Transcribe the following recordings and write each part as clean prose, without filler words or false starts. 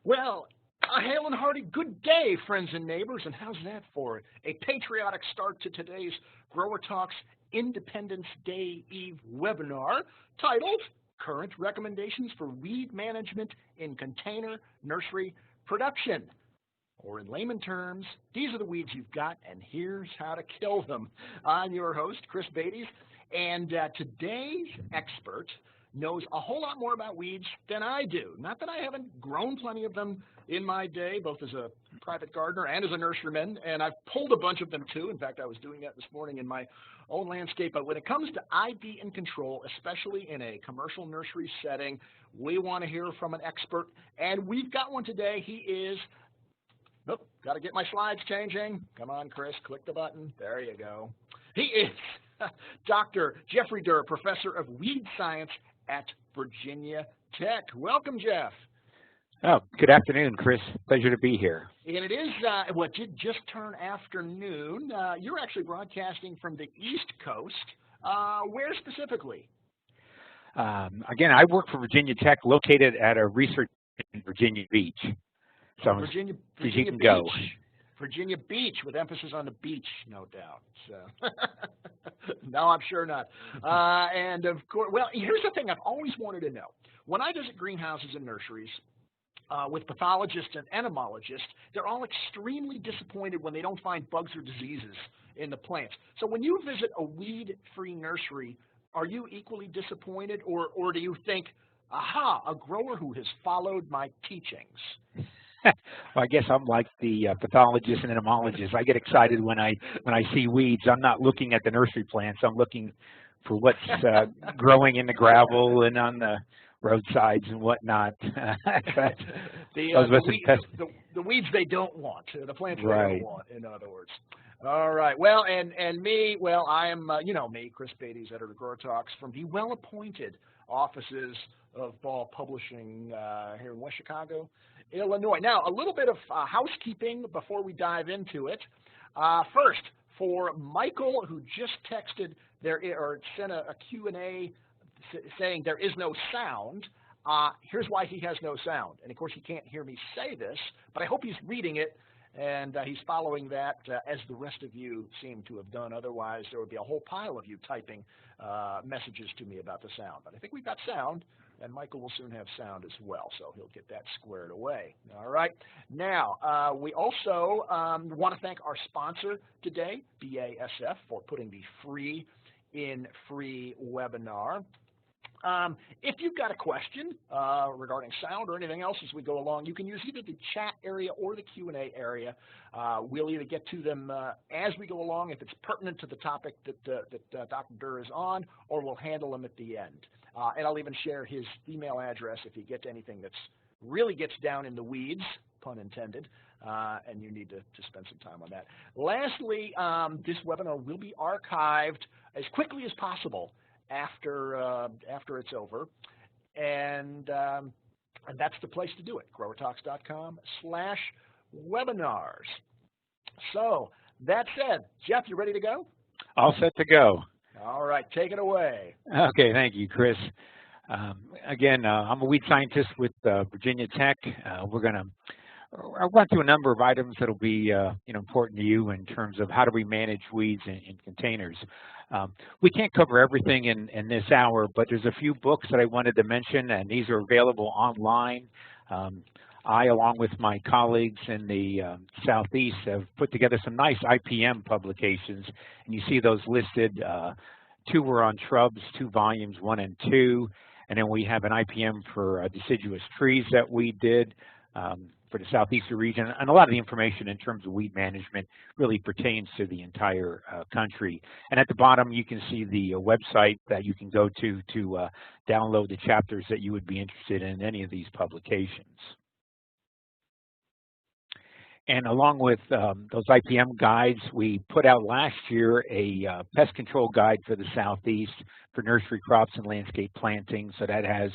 Well, a hail and hearty good day, friends and neighbors, and how's that for a patriotic start to today's Grower Talks Independence Day Eve webinar titled Current Recommendations for Weed Management in Container Nursery Production. Or in layman terms, these are the weeds you've got, and here's how to kill them. I'm your host, Chris Beytes, and today's expert knows a whole lot more about weeds than I do. Not that I haven't grown plenty of them in my day, both as a private gardener and as a nurseryman, and I've pulled a bunch of them too. In fact, I was doing that this morning in my own landscape. But when it comes to ID and control, especially in a commercial nursery setting, we want to hear from an expert, and we've got one today. He is, nope, got to get my slides changing. Come on, Chris, click the button. There you go. He is Dr. Jeffrey Derr, Professor of Weed Science at Virginia Tech. Welcome, Jeff. Oh, good afternoon, Chris. Pleasure to be here. And it is what did just turn afternoon. You're actually broadcasting from the East Coast. Where specifically? Again, I work for Virginia Tech, located at a research in Virginia Beach. So Virginia you can Beach. go. Virginia Beach, with emphasis on the beach, no doubt. So. No, I'm sure not. And of course, well, here's the thing I've always wanted to know. When I visit greenhouses and nurseries with pathologists and entomologists, they're all extremely disappointed when they don't find bugs or diseases in the plants. So when you visit a weed-free nursery, are you equally disappointed, or do you think, aha, a grower who has followed my teachings? Well, I guess I'm like the pathologist and entomologist. I get excited when I see weeds. I'm not looking at the nursery plants. I'm looking for what's growing in the gravel and on the roadsides and whatnot. The weeds they don't want, the plants they don't want, in other words. All right. Well, and me, well, I am, you know me, Chris Beytes, editor of GrowerTalks, from the well-appointed offices of Ball Publishing here in West Chicago, Illinois. Now, a little bit of housekeeping before we dive into it. First, for Michael, who just texted or sent a Q&A saying there is no sound, here's why he has no sound. And of course, he can't hear me say this, but I hope he's reading it and he's following that as the rest of you seem to have done. Otherwise, there would be a whole pile of you typing messages to me about the sound. But I think we've got sound, and Michael will soon have sound as well, so he'll get that squared away. All right. Now, we also want to thank our sponsor today, BASF, for putting the free webinar. If you've got a question regarding sound or anything else as we go along, you can use either the chat area or the Q&A area. We'll either get to them as we go along if it's pertinent to the topic that Dr. Derr is on, or we'll handle them at the end. And I'll even share his email address if you get to anything that's really gets down in the weeds, pun intended, and you need to spend some time on that. Lastly, this webinar will be archived as quickly as possible after it's over, and that's the place to do it, growertalks.com/webinars. So that said, Jeff, you ready to go? All set to go. All right, take it away. Okay, thank you, Chris. Again, I'm a weed scientist with Virginia Tech. We're going to run through a number of items that will be important to you in terms of how do we manage weeds in containers. We can't cover everything in this hour, but there's a few books that I wanted to mention, and these are available online. I, along with my colleagues in the Southeast, have put together some nice IPM publications, and you see those listed. 2 were on shrubs, 2 volumes, 1 and 2, and then we have an IPM for deciduous trees that we did for the southeastern region, and a lot of the information in terms of weed management really pertains to the entire country. And at the bottom, you can see the website that you can go to download the chapters that you would be interested in any of these publications. And along with those IPM guides, we put out last year a pest control guide for the Southeast for nursery crops and landscape planting. So that has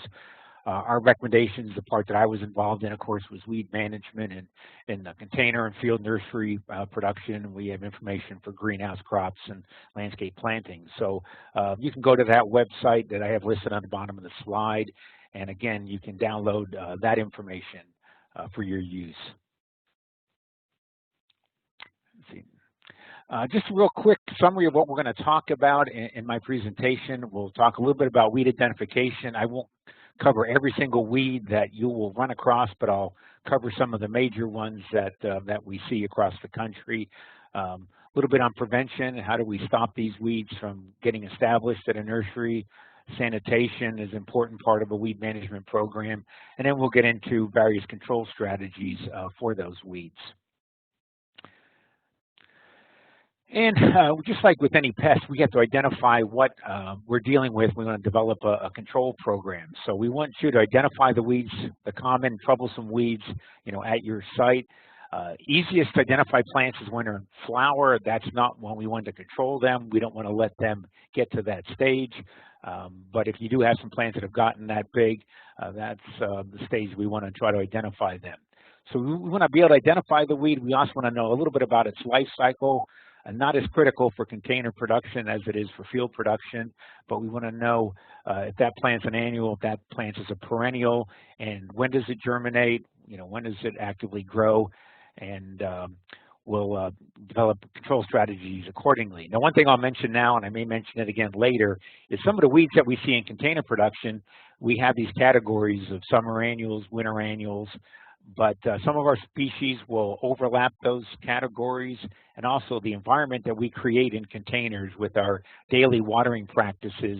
our recommendations. The part that I was involved in, of course, was weed management and in the container and field nursery production. We have information for greenhouse crops and landscape planting. So you can go to that website that I have listed on the bottom of the slide. And again, you can download that information for your use. Let's see. Just a real quick summary of what we're going to talk about in my presentation. We'll talk a little bit about weed identification. I won't cover every single weed that you will run across, but I'll cover some of the major ones that we see across the country. A little bit on prevention. How do we stop these weeds from getting established at a nursery? Sanitation is an important part of a weed management program. And then we'll get into various control strategies for those weeds. And just like with any pest, we have to identify what we're dealing with. We want to develop a control program. So we want you to identify the weeds, the common troublesome weeds, at your site. Easiest to identify plants is when they're in flower. That's not when we want to control them. We don't want to let them get to that stage. But if you do have some plants that have gotten that big, that's the stage we want to try to identify them. So we want to be able to identify the weed. We also want to know a little bit about its life cycle. Not as critical for container production as it is for field production, but we want to know if that plant's an annual, if that plant is a perennial, and when does it germinate, when does it actively grow, and we'll develop control strategies accordingly. Now, one thing I'll mention now, and I may mention it again later, is some of the weeds that we see in container production, we have these categories of summer annuals, winter annuals, but some of our species will overlap those categories, and also the environment that we create in containers with our daily watering practices.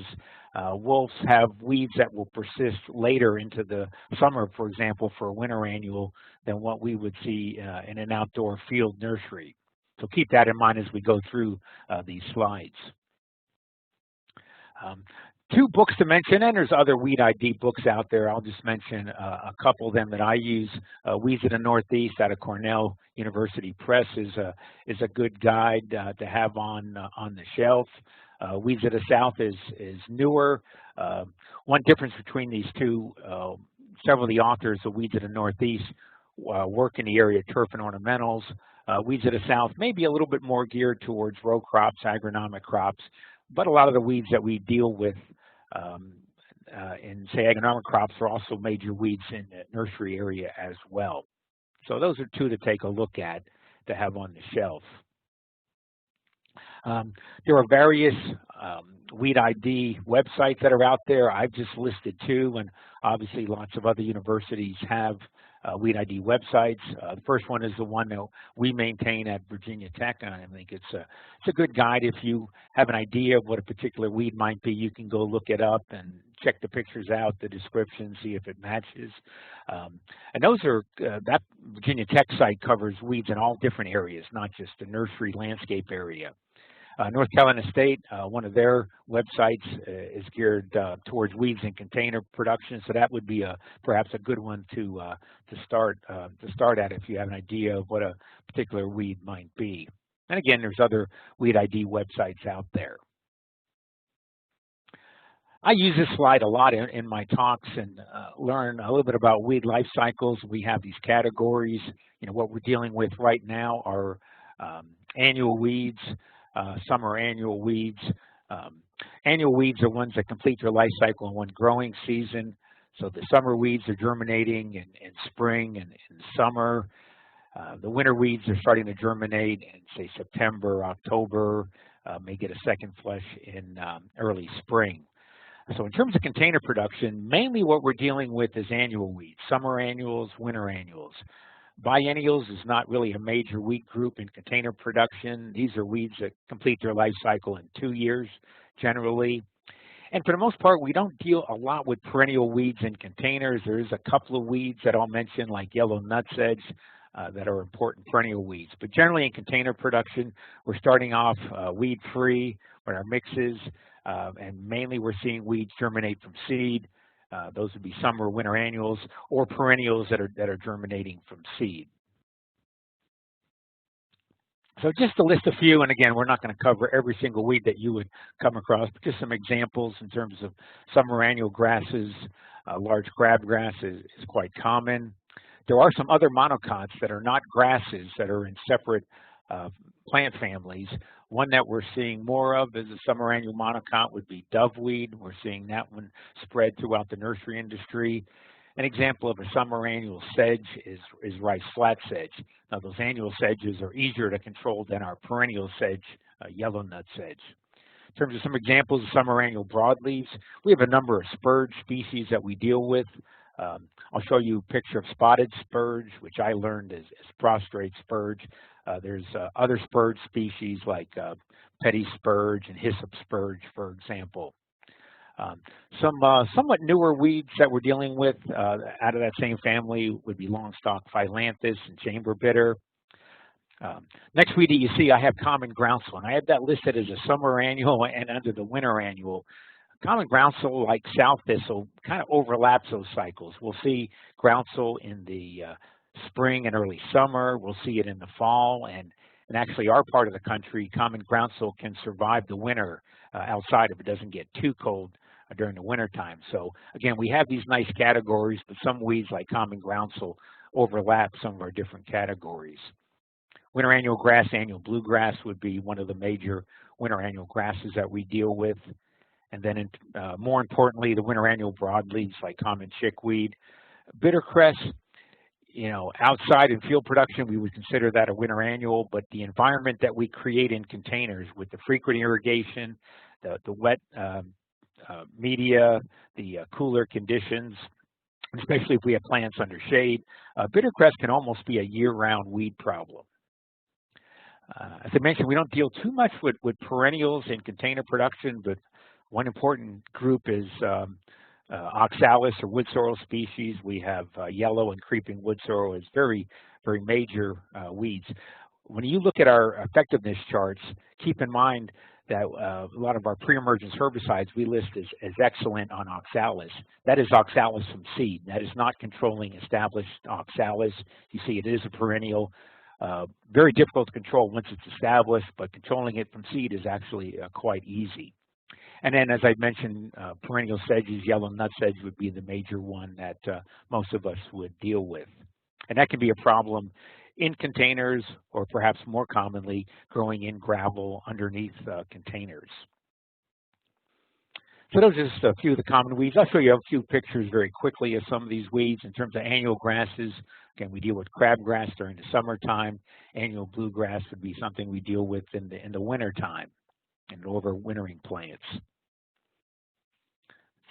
We'll have weeds that will persist later into the summer, for example, for a winter annual than what we would see in an outdoor field nursery. So keep that in mind as we go through these slides. Two books to mention, and there's other weed ID books out there. I'll just mention a couple of them that I use. Weeds of the Northeast out of Cornell University Press is a good guide to have on the shelf. Weeds of the South is newer. One difference between these two, several of the authors of Weeds of the Northeast work in the area of turf and ornamentals. Weeds of the South may be a little bit more geared towards row crops, agronomic crops, but a lot of the weeds that we deal with in, say, agronomic crops are also major weeds in the nursery area as well. So those are two to take a look at to have on the shelf. There are various weed ID websites that are out there. I've just listed two, and obviously lots of other universities have weed ID websites. The first one is the one that we maintain at Virginia Tech, and I think it's a good guide. If you have an idea of what a particular weed might be, you can go look it up and check the pictures out, the description, see if it matches. And those are, that Virginia Tech site covers weeds in all different areas, not just the nursery landscape area. North Carolina State, one of their websites is geared towards weeds and container production, so that would be perhaps a good one to start at if you have an idea of what a particular weed might be. And again, there's other weed ID websites out there. I use this slide a lot in my talks and learn a little bit about weed life cycles. We have these categories. What we're dealing with right now are annual weeds. Summer annual weeds. Annual weeds are ones that complete their life cycle in one growing season. So the summer weeds are germinating in spring and in summer. The winter weeds are starting to germinate in, say, September, October, may get a second flush in early spring. So in terms of container production, mainly what we're dealing with is annual weeds, summer annuals, winter annuals. Biennials is not really a major weed group in container production. These are weeds that complete their life cycle in 2 years, generally. And for the most part, we don't deal a lot with perennial weeds in containers. There is a couple of weeds that I'll mention, like yellow nutsedge, that are important perennial weeds. But generally in container production, we're starting off weed-free with our mixes, and mainly we're seeing weeds germinate from seed. Those would be summer, winter annuals, or perennials that are germinating from seed. So just to list a few, and again, we're not going to cover every single weed that you would come across, but just some examples in terms of summer annual grasses. Large crabgrass is quite common. There are some other monocots that are not grasses that are in separate plant families. One that we're seeing more of is a summer annual monocot would be doveweed. We're seeing that one spread throughout the nursery industry. An example of a summer annual sedge is rice flat sedge. Now those annual sedges are easier to control than our perennial sedge, yellow nutsedge. In terms of some examples of summer annual broadleaves, we have a number of spurge species that we deal with. I'll show you a picture of spotted spurge, which I learned is prostrate spurge. There's other spurge species like petty spurge and hyssop spurge, for example. Some somewhat newer weeds that we're dealing with out of that same family would be longstalked Philanthus and chamber bitter. Next weed that you see, I have common groundsel, and I have that listed as a summer annual and under the winter annual. Common groundsel, like south thistle, kind of overlaps those cycles. We'll see groundsel in the spring and early summer. We'll see it in the fall, and actually our part of the country, common groundsel can survive the winter outside if it doesn't get too cold during the winter time. So again, we have these nice categories, but some weeds like common groundsel overlap some of our different categories. Winter annual grass, annual bluegrass would be one of the major winter annual grasses that we deal with. And then more importantly, the winter annual broadleaves like common chickweed. Bittercress, you know, outside in field production, we would consider that a winter annual, but the environment that we create in containers with the frequent irrigation, the wet media, the cooler conditions, especially if we have plants under shade, bittercress can almost be a year-round weed problem. As I mentioned, we don't deal too much with perennials in container production, but one important group is oxalis or woodsorrel species. We have yellow and creeping woodsorrel as very, very major weeds. When you look at our effectiveness charts, keep in mind that a lot of our pre-emergence herbicides we list as excellent on oxalis. That is oxalis from seed. That is not controlling established oxalis. You see, it is a perennial. Very difficult to control once it's established, but controlling it from seed is actually quite easy. And then, as I mentioned, perennial sedges, yellow nutsedge would be the major one that most of us would deal with. And that can be a problem in containers, or perhaps more commonly, growing in gravel underneath containers. So those are just a few of the common weeds. I'll show you a few pictures very quickly of some of these weeds. In terms of annual grasses, again, we deal with crabgrass during the summertime. Annual bluegrass would be something we deal with in the wintertime, and overwintering plants.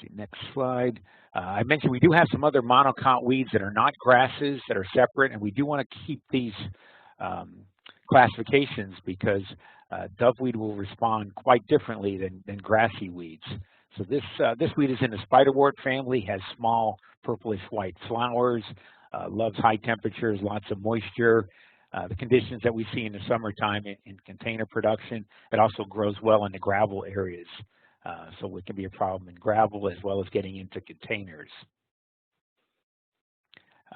Let's see, next slide. I mentioned we do have some other monocot weeds that are not grasses, that are separate, and we do want to keep these classifications because doveweed will respond quite differently than grassy weeds. So this weed is in the spiderwort family, has small purplish white flowers, loves high temperatures, lots of moisture. The conditions that we see in the summertime in container production. It also grows well in the gravel areas, so it can be a problem in gravel as well as getting into containers.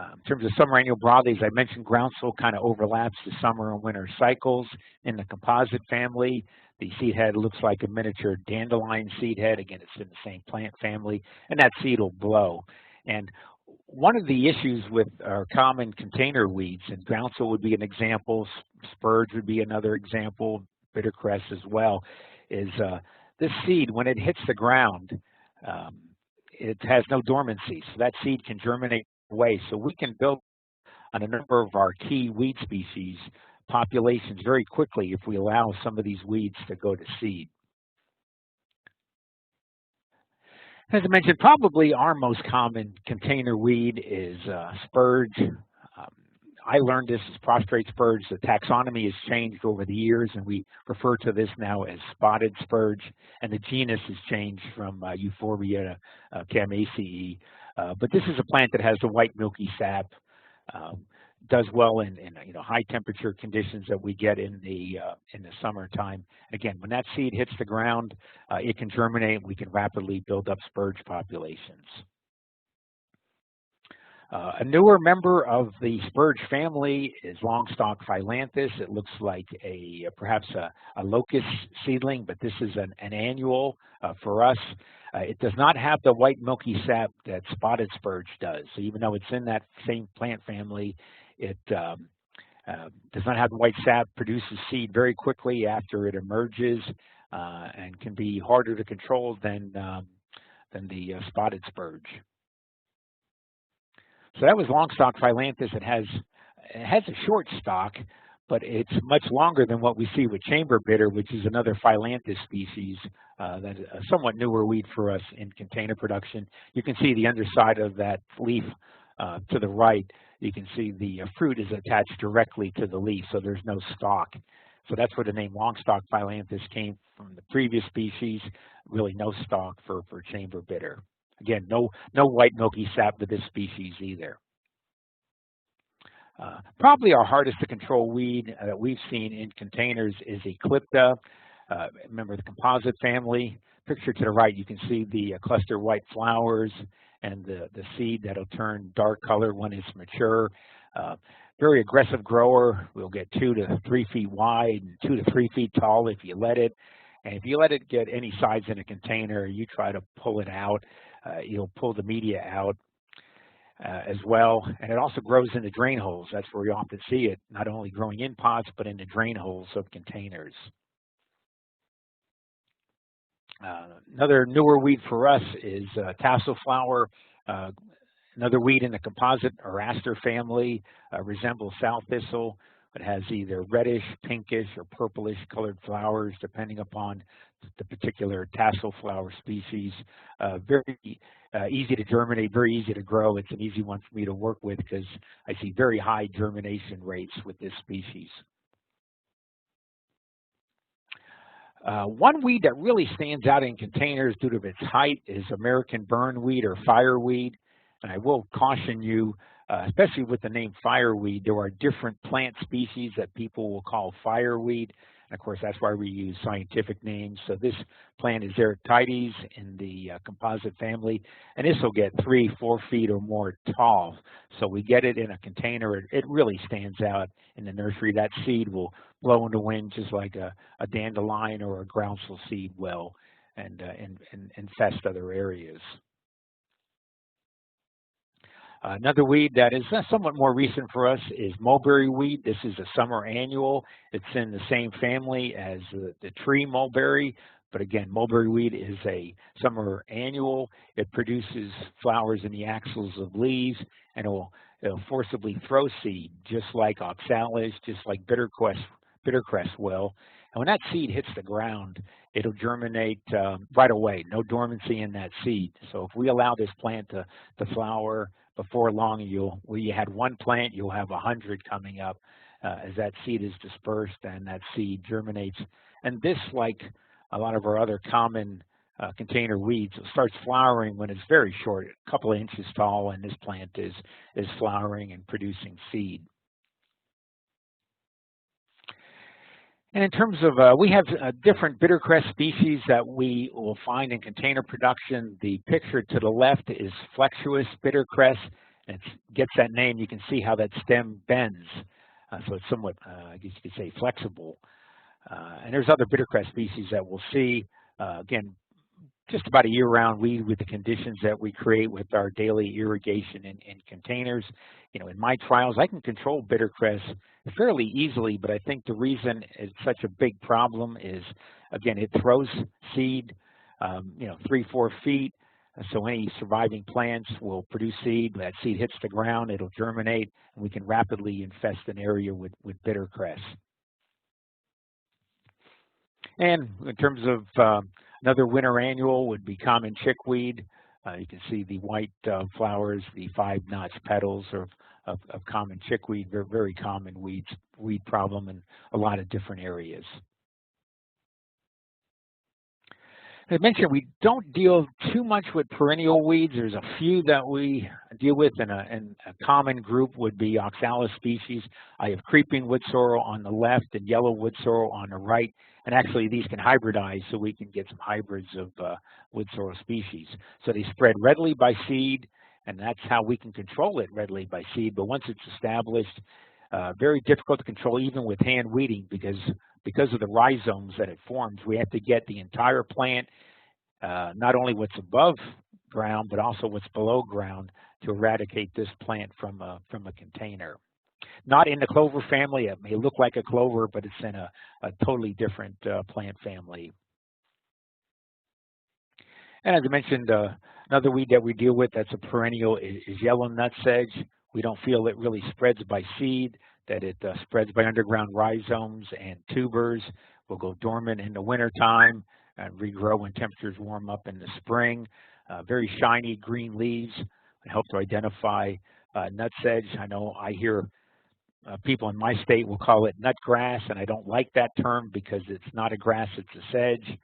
In terms of summer annual broadleaves, I mentioned groundsel kind of overlaps the summer and winter cycles. In the composite family, the seed head looks like a miniature dandelion seed head. Again, it's in the same plant family, and that seed will blow. And one of the issues with our common container weeds, and groundsel would be an example, spurge would be another example, bittercress as well, is this seed, when it hits the ground, it has no dormancy, so that seed can germinate away. So we can build on a number of our key weed species populations very quickly if we allow some of these weeds to go to seed. As I mentioned, probably our most common container weed is spurge. I learned this as prostrate spurge. The taxonomy has changed over the years, and we refer to this now as spotted spurge, and the genus has changed from Euphorbia to Chamaceae. But this is a plant that has the white milky sap, does well in high temperature conditions that we get in the summertime. Again, when that seed hits the ground, it can germinate, and we can rapidly build up spurge populations. A newer member of the spurge family is longstalked Philanthus. It looks like perhaps a locust seedling, but this is an annual for us. It does not have the white milky sap that spotted spurge does. So even though it's in that same plant family, it does not have the white sap, produces seed very quickly after it emerges, and can be harder to control than the spotted spurge. So that was long-stalked Philanthus. It has a short stalk, but it's much longer than what we see with chamber bitter, which is another Philanthus species that is a somewhat newer weed for us in container production. You can see the underside of that leaf to the right. You can see the fruit is attached directly to the leaf, so there's no stalk. So that's where the name long-stalked Philanthus came from, the previous species, really no stalk for chamber bitter. Again, no white milky sap to this species either. Probably our hardest to control weed that we've seen in containers is Eclipta. Remember the composite family. Picture to the right, you can see the cluster white flowers and the seed that'll turn dark color when it's mature. Very aggressive grower. We'll get 2 to 3 feet wide and 2 to 3 feet tall if you let it. And if you let it get any size in a container, you try to pull it out. You'll pull the media out as well. And it also grows in the drain holes. That's where we often see it, not only growing in pots, but in the drain holes of containers. Another newer weed for us is Tassel Flower. Another weed in the composite or aster family, resembles sow thistle. It has either reddish, pinkish, or purplish colored flowers, depending upon the particular tassel flower species. Very easy to germinate, very easy to grow. It's an easy one for me to work with because I see very high germination rates with this species. One weed that really stands out in containers due to its height is American burnweed or fireweed. And I will caution you, especially with the name fireweed, there are different plant species that people will call fireweed. And of course, that's why we use scientific names. So this plant is Beytes in the composite family, and this will get 3-4 feet or more tall. So we get it in a container. It really stands out in the nursery. That seed will blow in the wind just like a dandelion or a groundsel seed will, and infest other areas. Another weed that is somewhat more recent for us is mulberry wheat. This is a summer annual. It's in the same family as the tree mulberry, but again, mulberry wheat is a summer annual. It produces flowers in the axils of leaves, and it'll forcibly throw seed, just like oxalis, just like bittercress will. And when that seed hits the ground, it'll germinate right away. No dormancy in that seed. So if we allow this plant to flower, before long, where you had one plant, you'll have 100 coming up as that seed is dispersed and that seed germinates. And this, like a lot of our other common container weeds, starts flowering when it's very short, a couple of inches tall, and this plant is flowering and producing seed. And in terms of, we have different bittercress species that we will find in container production. The picture to the left is Flexus Bittercress, and it gets that name. You can see how that stem bends, so it's somewhat, I guess you could say, flexible. And there's other bittercress species that we'll see. Again, just about a year-round weed with the conditions that we create with our daily irrigation in containers. You know, in my trials, I can control bittercress fairly easily, but I think the reason it's such a big problem is, again, it throws seed, 3-4 feet. So any surviving plants will produce seed. When that seed hits the ground, it'll germinate, and we can rapidly infest an area with bittercress. And in terms of another winter annual would be common chickweed. You can see the white flowers, the 5-notch petals of common chickweed. Very, very common weed problem in a lot of different areas. As I mentioned, we don't deal too much with perennial weeds. There's a few that we deal with, and a common group would be oxalis species. I have creeping woodsorrel on the left and yellow woodsorrel on the right. And actually, these can hybridize, so we can get some hybrids of woodsorrel species. So they spread readily by seed, and that's how we can control it readily by seed. But once it's established, very difficult to control even with hand weeding because of the rhizomes that it forms. We have to get the entire plant, not only what's above ground, but also what's below ground to eradicate this plant from a container. Not in the clover family. It may look like a clover, but it's in a totally different plant family. And as I mentioned, Another weed that we deal with that's a perennial is yellow nutsedge. We don't feel it really spreads by seed, that it spreads by underground rhizomes and tubers. Will go dormant in the wintertime and regrow when temperatures warm up in the spring. Very shiny green leaves help to identify nutsedge. I know I hear people in my state will call it nutgrass, and I don't like that term because it's not a grass, it's a sedge.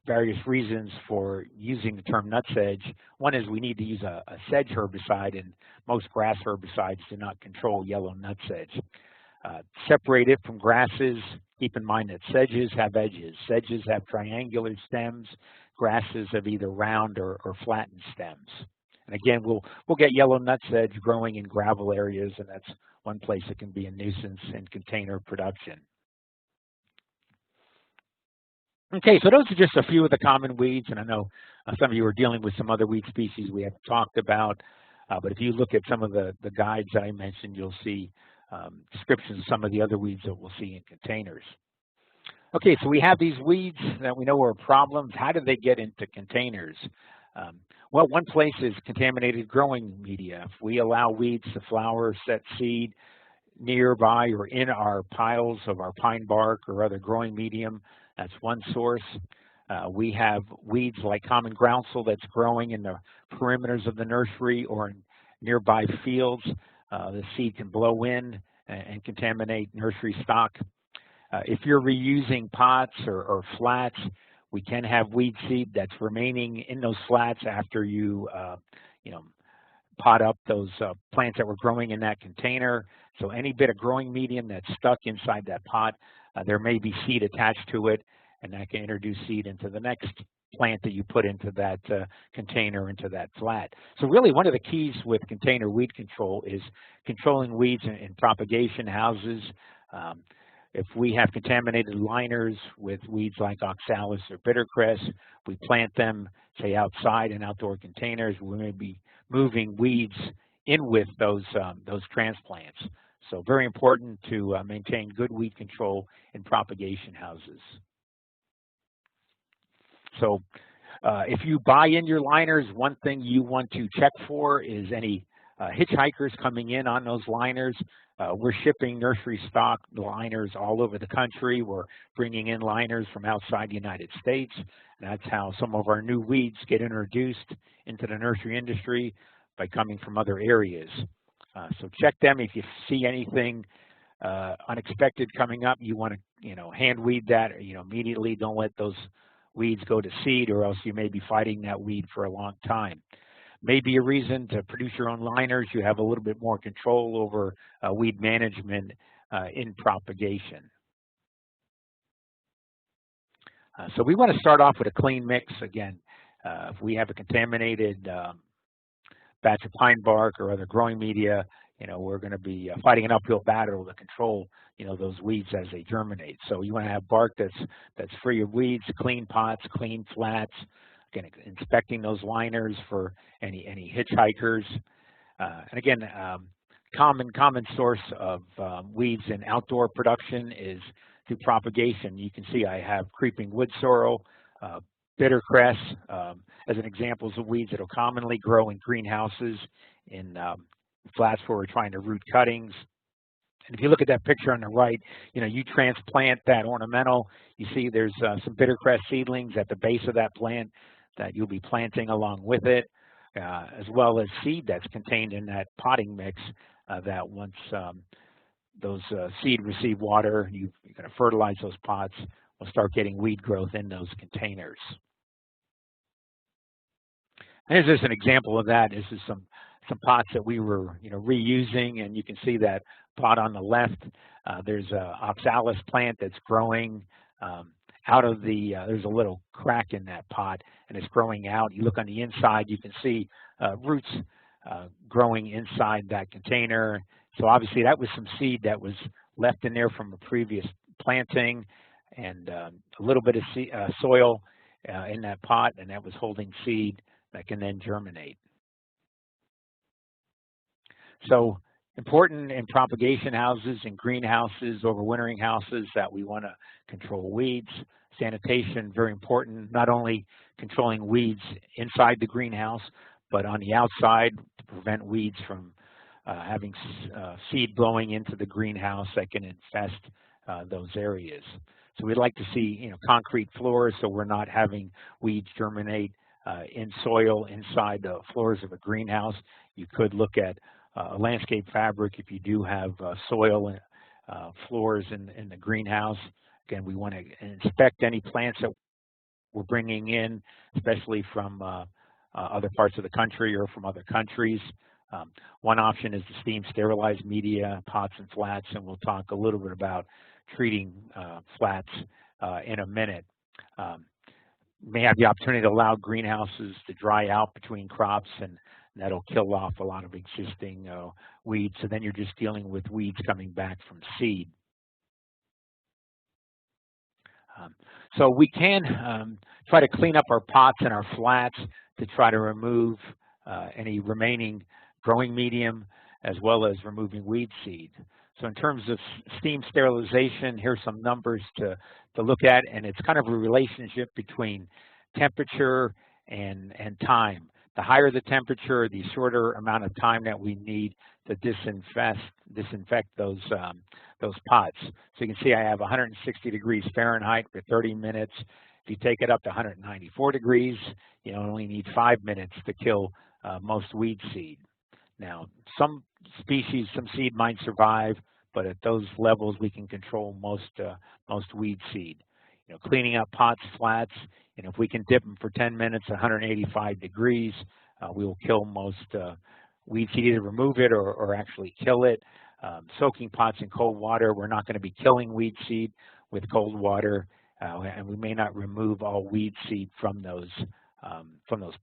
Various reasons for using the term nutsedge. One is we need to use a sedge herbicide, and most grass herbicides do not control yellow nutsedge. Separate it from grasses. Keep in mind that sedges have edges. Sedges have triangular stems. Grasses have either round or flattened stems. And again, we'll get yellow nutsedge growing in gravel areas, and that's one place it can be a nuisance in container production. Okay, so those are just a few of the common weeds, and I know some of you are dealing with some other weed species we haven't talked about, but if you look at some of the guides that I mentioned, you'll see descriptions of some of the other weeds that we'll see in containers. Okay, so we have these weeds that we know are problems. How do they get into containers? Well, one place is contaminated growing media. If we allow weeds to flower, set seed nearby or in our piles of our pine bark or other growing medium, that's one source. We have weeds like common groundsel that's growing in the perimeters of the nursery or in nearby fields. The seed can blow in and contaminate nursery stock. If you're reusing pots or flats, we can have weed seed that's remaining in those flats after you, pot up those plants that were growing in that container. So any bit of growing medium that's stuck inside that pot, there may be seed attached to it, and that can introduce seed into the next plant that you put into that container, into that flat. So really one of the keys with container weed control is controlling weeds in propagation houses. If we have contaminated liners with weeds like oxalis or bittercress, we plant them, say, outside in outdoor containers. We may be moving weeds in with those transplants. So very important to maintain good weed control in propagation houses. So if you buy in your liners, one thing you want to check for is any hitchhikers coming in on those liners. We're shipping nursery stock liners all over the country. We're bringing in liners from outside the United States. And that's how some of our new weeds get introduced into the nursery industry, by coming from other areas. So check them. If you see anything unexpected coming up, you want to hand weed that immediately. Don't let those weeds go to seed, or else you may be fighting that weed for a long time. Maybe a reason to produce your own liners. You have a little bit more control over weed management in propagation. So we want to start off with a clean mix. Again, if we have a contaminated batch of pine bark or other growing media, we're going to be fighting an uphill battle to control those weeds as they germinate. So you want to have bark that's free of weeds, clean pots, clean flats. Again, inspecting those liners for any hitchhikers. And again, common source of weeds in outdoor production is through propagation. You can see I have creeping woodsorrel, bittercress as an examples of weeds that will commonly grow in greenhouses, in flats where we're trying to root cuttings. And if you look at that picture on the right, you transplant that ornamental. You see there's some bittercress seedlings at the base of that plant that you'll be planting along with it, as well as seed that's contained in that potting mix that once those seed receive water, you're going to fertilize those pots, we'll start getting weed growth in those containers. Here's just an example of that. This is some pots that we were reusing, and you can see that pot on the left. There's a oxalis plant that's growing out of the, there's a little crack in that pot, and it's growing out. You look on the inside, you can see roots growing inside that container. So obviously that was some seed that was left in there from a previous planting, and a little bit of soil in that pot, and that was holding seed that can then germinate. So important in propagation houses and greenhouses, overwintering houses, that we want to control weeds. Sanitation, very important, not only controlling weeds inside the greenhouse, but on the outside to prevent weeds from having seed blowing into the greenhouse that can infest those areas. So we'd like to see, concrete floors, so we're not having weeds germinate in soil inside the floors of a greenhouse. You could look at a landscape fabric if you do have soil floors in the greenhouse. Again, we want to inspect any plants that we're bringing in, especially from other parts of the country or from other countries. One option is to steam sterilized media, pots and flats, and we'll talk a little bit about treating flats in a minute. May have the opportunity to allow greenhouses to dry out between crops, and that'll kill off a lot of existing weeds. So then you're just dealing with weeds coming back from seed. So we can try to clean up our pots and our flats to try to remove any remaining growing medium, as well as removing weed seed. So in terms of steam sterilization, here's some numbers to look at, and it's kind of a relationship between temperature and time. The higher the temperature, the shorter amount of time that we need to disinfect those pots. So you can see I have 160 degrees Fahrenheit for 30 minutes. If you take it up to 194 degrees, you only need 5 minutes to kill most weed seed. Now, some species, some seed might survive, but at those levels we can control most weed seed. Cleaning up pots, flats, if we can dip them for 10 minutes at 185 degrees, we will kill most weed seed, either remove it or actually kill it. Soaking pots in cold water, we're not going to be killing weed seed with cold water, and we may not remove all weed seed from those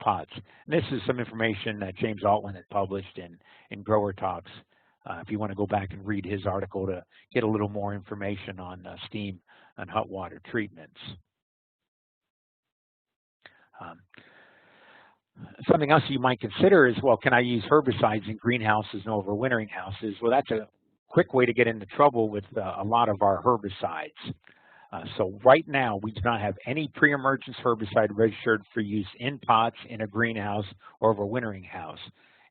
pots. And this is some information that James Altman had published in GrowerTalks. If you want to go back and read his article to get a little more information on steam and hot water treatments. Something else you might consider is, well, can I use herbicides in greenhouses and overwintering houses? Well, that's a quick way to get into trouble with a lot of our herbicides. So right now, we do not have any pre-emergence herbicide registered for use in pots in a greenhouse or overwintering house.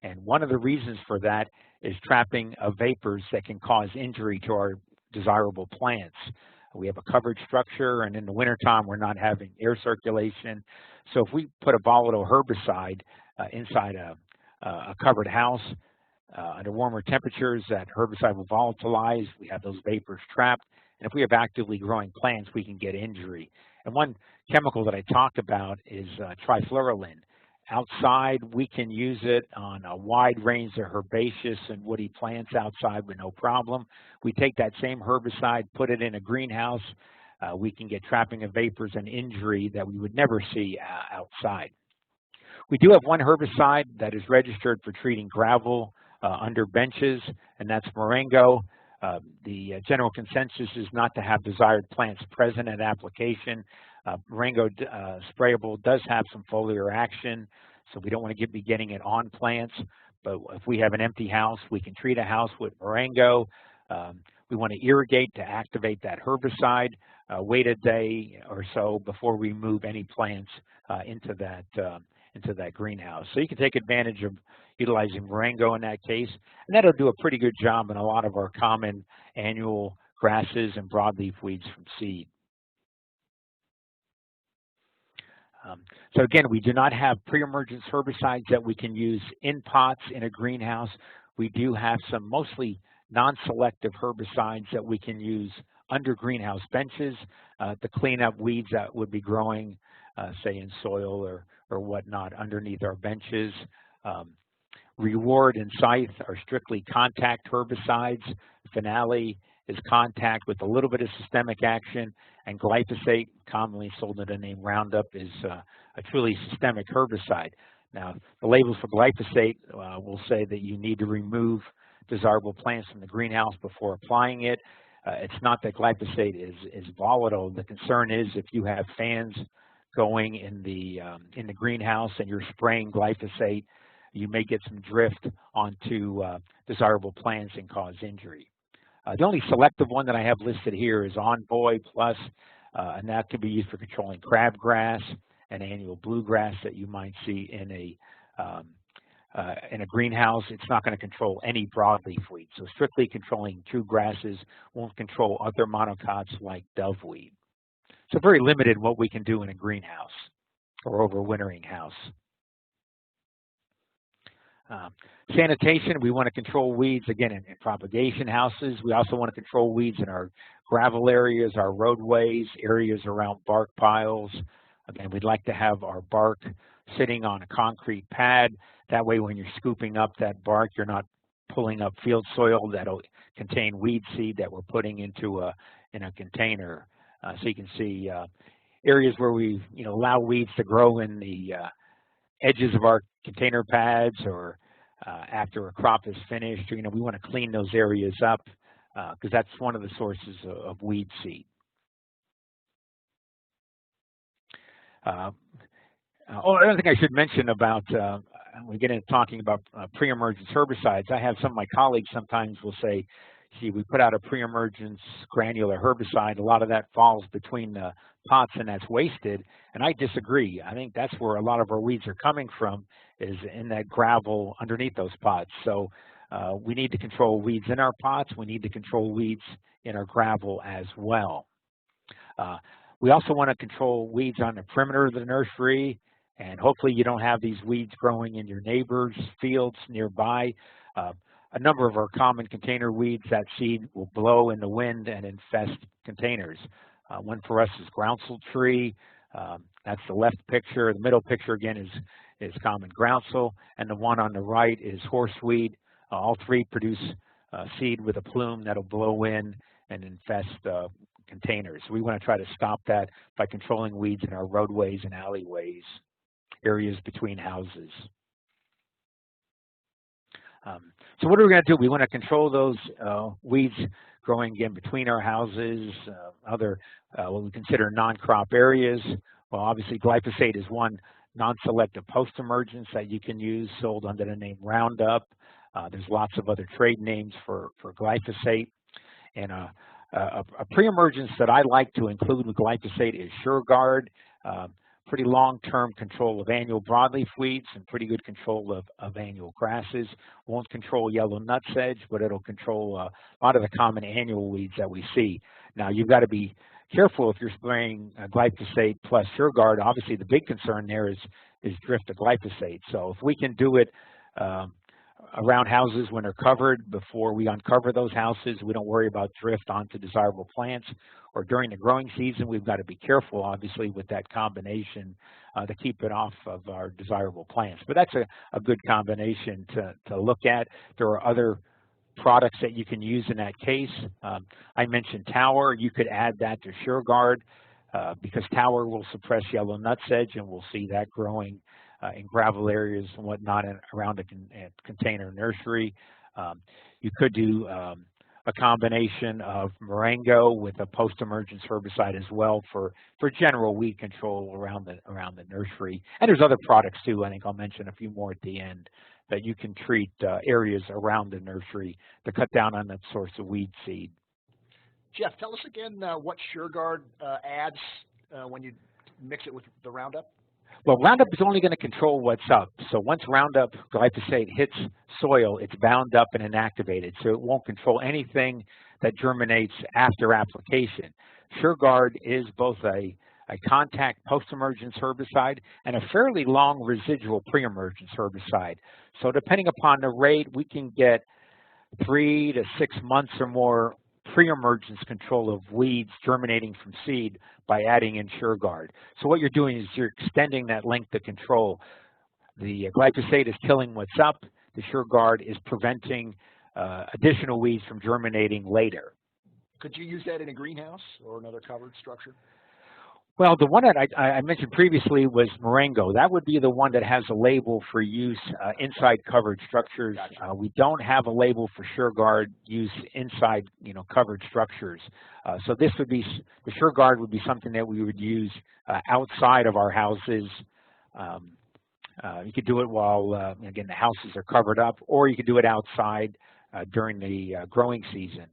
And one of the reasons for that is trapping of vapors that can cause injury to our desirable plants. We have a covered structure, and in the wintertime, we're not having air circulation. So if we put a volatile herbicide inside a covered house, under warmer temperatures, that herbicide will volatilize. We have those vapors trapped. And if we have actively growing plants, we can get injury. And one chemical that I talked about is trifluralin. Outside, we can use it on a wide range of herbaceous and woody plants outside with no problem. We take that same herbicide, put it in a greenhouse, we can get trapping of vapors and injury that we would never see outside. We do have one herbicide that is registered for treating gravel under benches, and that's Marengo. The general consensus is not to have desired plants present at application. Marengo sprayable does have some foliar action, so we don't want to be getting it on plants. But if we have an empty house, we can treat a house with Marengo. We want to irrigate to activate that herbicide. Wait a day or so before we move any plants into that greenhouse. So you can take advantage of utilizing Marengo in that case, and that'll do a pretty good job in a lot of our common annual grasses and broadleaf weeds from seed. So again, we do not have pre-emergence herbicides that we can use in pots in a greenhouse. We do have some mostly non-selective herbicides that we can use under greenhouse benches to clean up weeds that would be growing, say in soil or whatnot underneath our benches. Reward and Scythe are strictly contact herbicides. Finale is contact with a little bit of systemic action, and glyphosate, commonly sold under the name Roundup, is a truly systemic herbicide. Now, the labels for glyphosate will say that you need to remove desirable plants from the greenhouse before applying it. It's not that glyphosate is volatile. The concern is if you have fans going in the greenhouse and you're spraying glyphosate, you may get some drift onto desirable plants and cause injury. The only selective one that I have listed here is Envoy Plus. and that can be used for controlling crabgrass and annual bluegrass that you might see in a greenhouse. It's not going to control any broadleaf weeds. So strictly controlling true grasses, won't control other monocots like doveweed. So very limited what we can do in a greenhouse or overwintering house. Sanitation, we want to control weeds, again, in propagation houses. We also want to control weeds in our gravel areas, our roadways, areas around bark piles. Again, we'd like to have our bark sitting on a concrete pad. That way, when you're scooping up that bark, you're not pulling up field soil that'll contain weed seed that we're putting into in a container. So you can see areas where we allow weeds to grow in the edges of our container pads, or after a crop is finished. We want to clean those areas up because that's one of the sources of weed seed. Another thing I should mention about when we get into talking about pre-emergence herbicides, I have some of my colleagues sometimes will say, "Gee, we put out a pre-emergence granular herbicide. A lot of that falls between the pots and that's wasted." And I disagree. I think that's where a lot of our weeds are coming from, is in that gravel underneath those pots. So we need to control weeds in our pots. We need to control weeds in our gravel as well. We also want to control weeds on the perimeter of the nursery, and hopefully you don't have these weeds growing in your neighbors' fields nearby. A number of our common container weeds, that seed will blow in the wind and infest containers. One for us is groundsel tree. That's the left picture. The middle picture, again, is common groundsel, and the one on the right is horseweed. All three produce seed with a plume that'll blow in and infest containers. We want to try to stop that by controlling weeds in our roadways and alleyways, areas between houses. So what are we going to do? We want to control those weeds growing again between our houses, other what we consider non-crop areas. Well, obviously glyphosate is one non-selective post-emergence that you can use, sold under the name Roundup. There's lots of other trade names for glyphosate. And a pre-emergence that I like to include with glyphosate is SureGuard. Pretty long-term control of annual broadleaf weeds and pretty good control of annual grasses. Won't control yellow nutsedge, but it'll control a lot of the common annual weeds that we see. Now, you've got to be careful if you're spraying glyphosate plus SureGuard. Obviously, the big concern there is drift of glyphosate. So if we can do it around houses when they're covered, before we uncover those houses, we don't worry about drift onto desirable plants. Or during the growing season, we've got to be careful, obviously, with that combination to keep it off of our desirable plants. But that's a good combination to look at. There are other products that you can use in that case. I mentioned Tower. You could add that to SureGuard because Tower will suppress yellow nutsedge, and we'll see that growing in gravel areas and whatnot around a container nursery. You could do a combination of Marengo with a post-emergence herbicide as well for general weed control around the nursery. And there's other products too. I think I'll mention a few more at the end that you can treat areas around the nursery to cut down on that source of weed seed. Jeff, tell us again what SureGuard adds when you mix it with the Roundup. Well, Roundup is only going to control what's up. So once Roundup glyphosate hits soil, it's bound up and inactivated. So it won't control anything that germinates after application. SureGuard is both a contact post-emergence herbicide and a fairly long residual pre-emergence herbicide. So depending upon the rate, we can get 3 to 6 months or more pre-emergence control of weeds germinating from seed by adding in SureGuard. So what you're doing is you're extending that length of control. The glyphosate is killing what's up. The SureGuard is preventing additional weeds from germinating later. Could you use that in a greenhouse or another covered structure? Well, the one that I mentioned previously was Marengo. That would be the one that has a label for use inside covered structures. Gotcha. We don't have a label for SureGuard use inside, covered structures. So this would be, the SureGuard would be something that we would use outside of our houses. You could do it while, again, the houses are covered up, or you could do it outside during the growing season.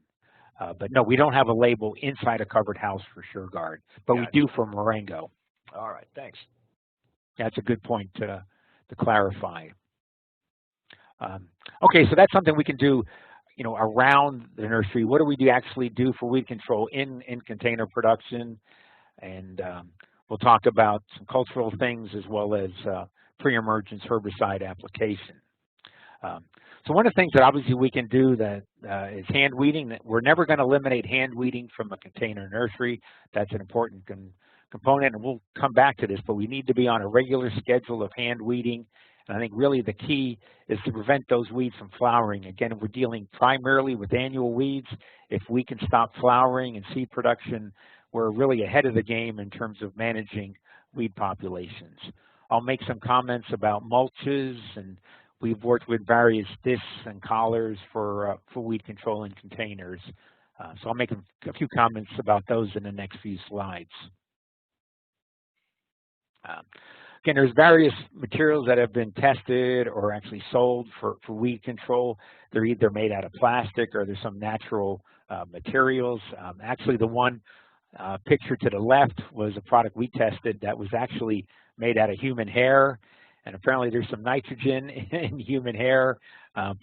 But no, we don't have a label inside a covered house for SureGuard, but Gotcha. we do for Marengo. All right, thanks. That's a good point to clarify. Okay, so that's something we can do, you know, around the nursery. What do we actually do for weed control in container production? And we'll talk about some cultural things as well as pre-emergence herbicide application. So one of the things that obviously we can do that is hand weeding. We're never going to eliminate hand weeding from a container nursery. That's an important component, and we'll come back to this, but we need to be on a regular schedule of hand weeding. And I think really the key is to prevent those weeds from flowering. Again, if we're dealing primarily with annual weeds, if we can stop flowering and seed production, we're really ahead of the game in terms of managing weed populations. I'll make some comments about mulches, and we've worked with various discs and collars for weed control in containers. So I'll make a few comments about those in the next few slides. Again, there's various materials that have been tested or actually sold for weed control. They're either made out of plastic or there's some natural materials. Actually, the one picture to the left was a product we tested that was actually made out of human hair. And apparently there's some nitrogen in human hair,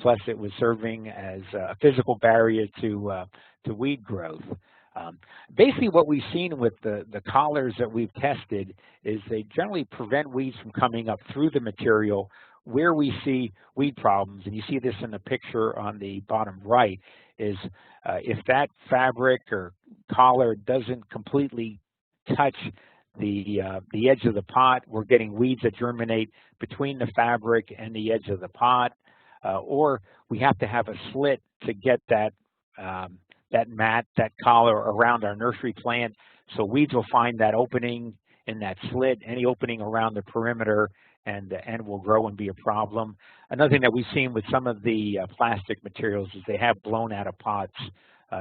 plus it was serving as a physical barrier to weed growth. Basically what we've seen with the collars that we've tested is they generally prevent weeds from coming up through the material where we see weed problems. And you see this in the picture on the bottom right, is if that fabric or collar doesn't completely touch the edge of the pot, we're getting weeds that germinate between the fabric and the edge of the pot, or we have to have a slit to get that mat, that collar around our nursery plant, so weeds will find that opening in that slit, any opening around the perimeter, and will grow and be a problem. Another thing that we've seen with some of the plastic materials is they have blown out of pots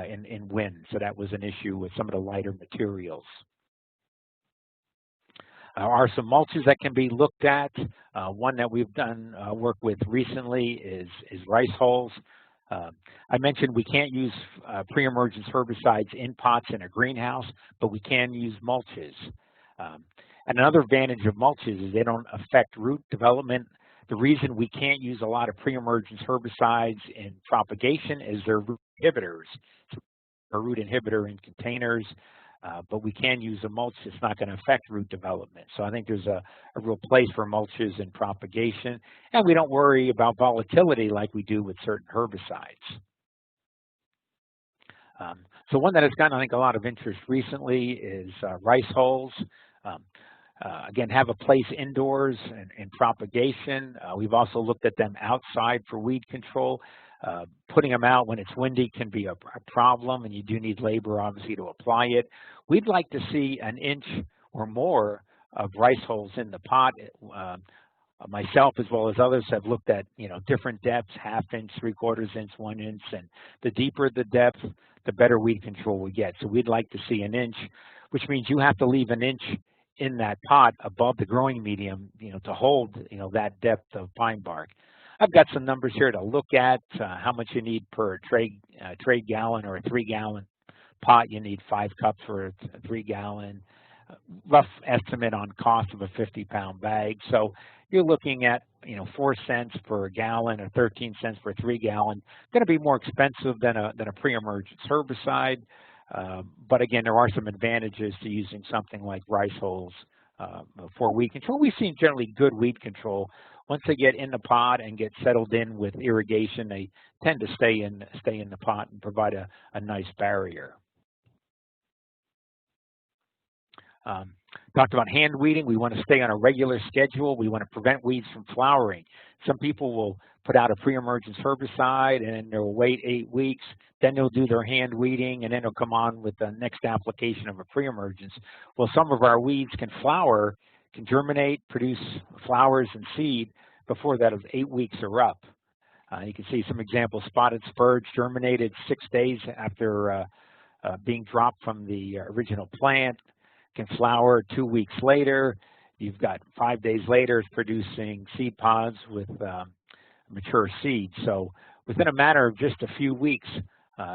in wind, so that was an issue with some of the lighter materials. Are some mulches that can be looked at. One that we've done work with recently is rice hulls. I mentioned we can't use pre-emergence herbicides in pots in a greenhouse, but we can use mulches. And another advantage of mulches is they don't affect root development. The reason we can't use a lot of pre-emergence herbicides in propagation is they're root inhibitors. So a root inhibitor in containers, but we can use a mulch that's not going to affect root development. So I think there's a real place for mulches in propagation, and we don't worry about volatility like we do with certain herbicides. So one that has gotten, I think, a lot of interest recently is rice hulls. Again, have a place indoors in propagation. We've also looked at them outside for weed control. Putting them out when it's windy can be a problem, and you do need labor, obviously, to apply it. We'd like to see an inch or more of rice hulls in the pot. Myself, as well as others, have looked at different depths: 1/2 inch, 3/4 inch, 1 inch, and the deeper the depth, the better weed control we get. So we'd like to see an inch, which means you have to leave an inch in that pot above the growing medium, to hold that depth of pine bark. I've got some numbers here to look at. How much you need per tray gallon or a 3-gallon pot. You need 5 cups for a 3-gallon. Rough estimate on cost of a 50-pound bag. So you're looking at 4 cents per gallon or 13 cents per 3-gallon. Going to be more expensive than a pre-emergence herbicide. But again, there are some advantages to using something like rice hulls for weed control. We've seen generally good weed control. Once they get in the pot and get settled in with irrigation, they tend to stay in the pot and provide a nice barrier. Talked about hand weeding. We want to stay on a regular schedule. We want to prevent weeds from flowering. Some people will put out a pre-emergence herbicide and then they'll wait 8 weeks. Then they'll do their hand weeding and then they'll come on with the next application of a pre-emergence. Well, some of our weeds can flower, can germinate, produce flowers and seed before that 8 weeks are up. You can see some examples. Spotted spurge germinated 6 days after being dropped from the original plant. Can flower 2 weeks later. You've got 5 days later, it's producing seed pods with mature seeds. So within a matter of just a few weeks,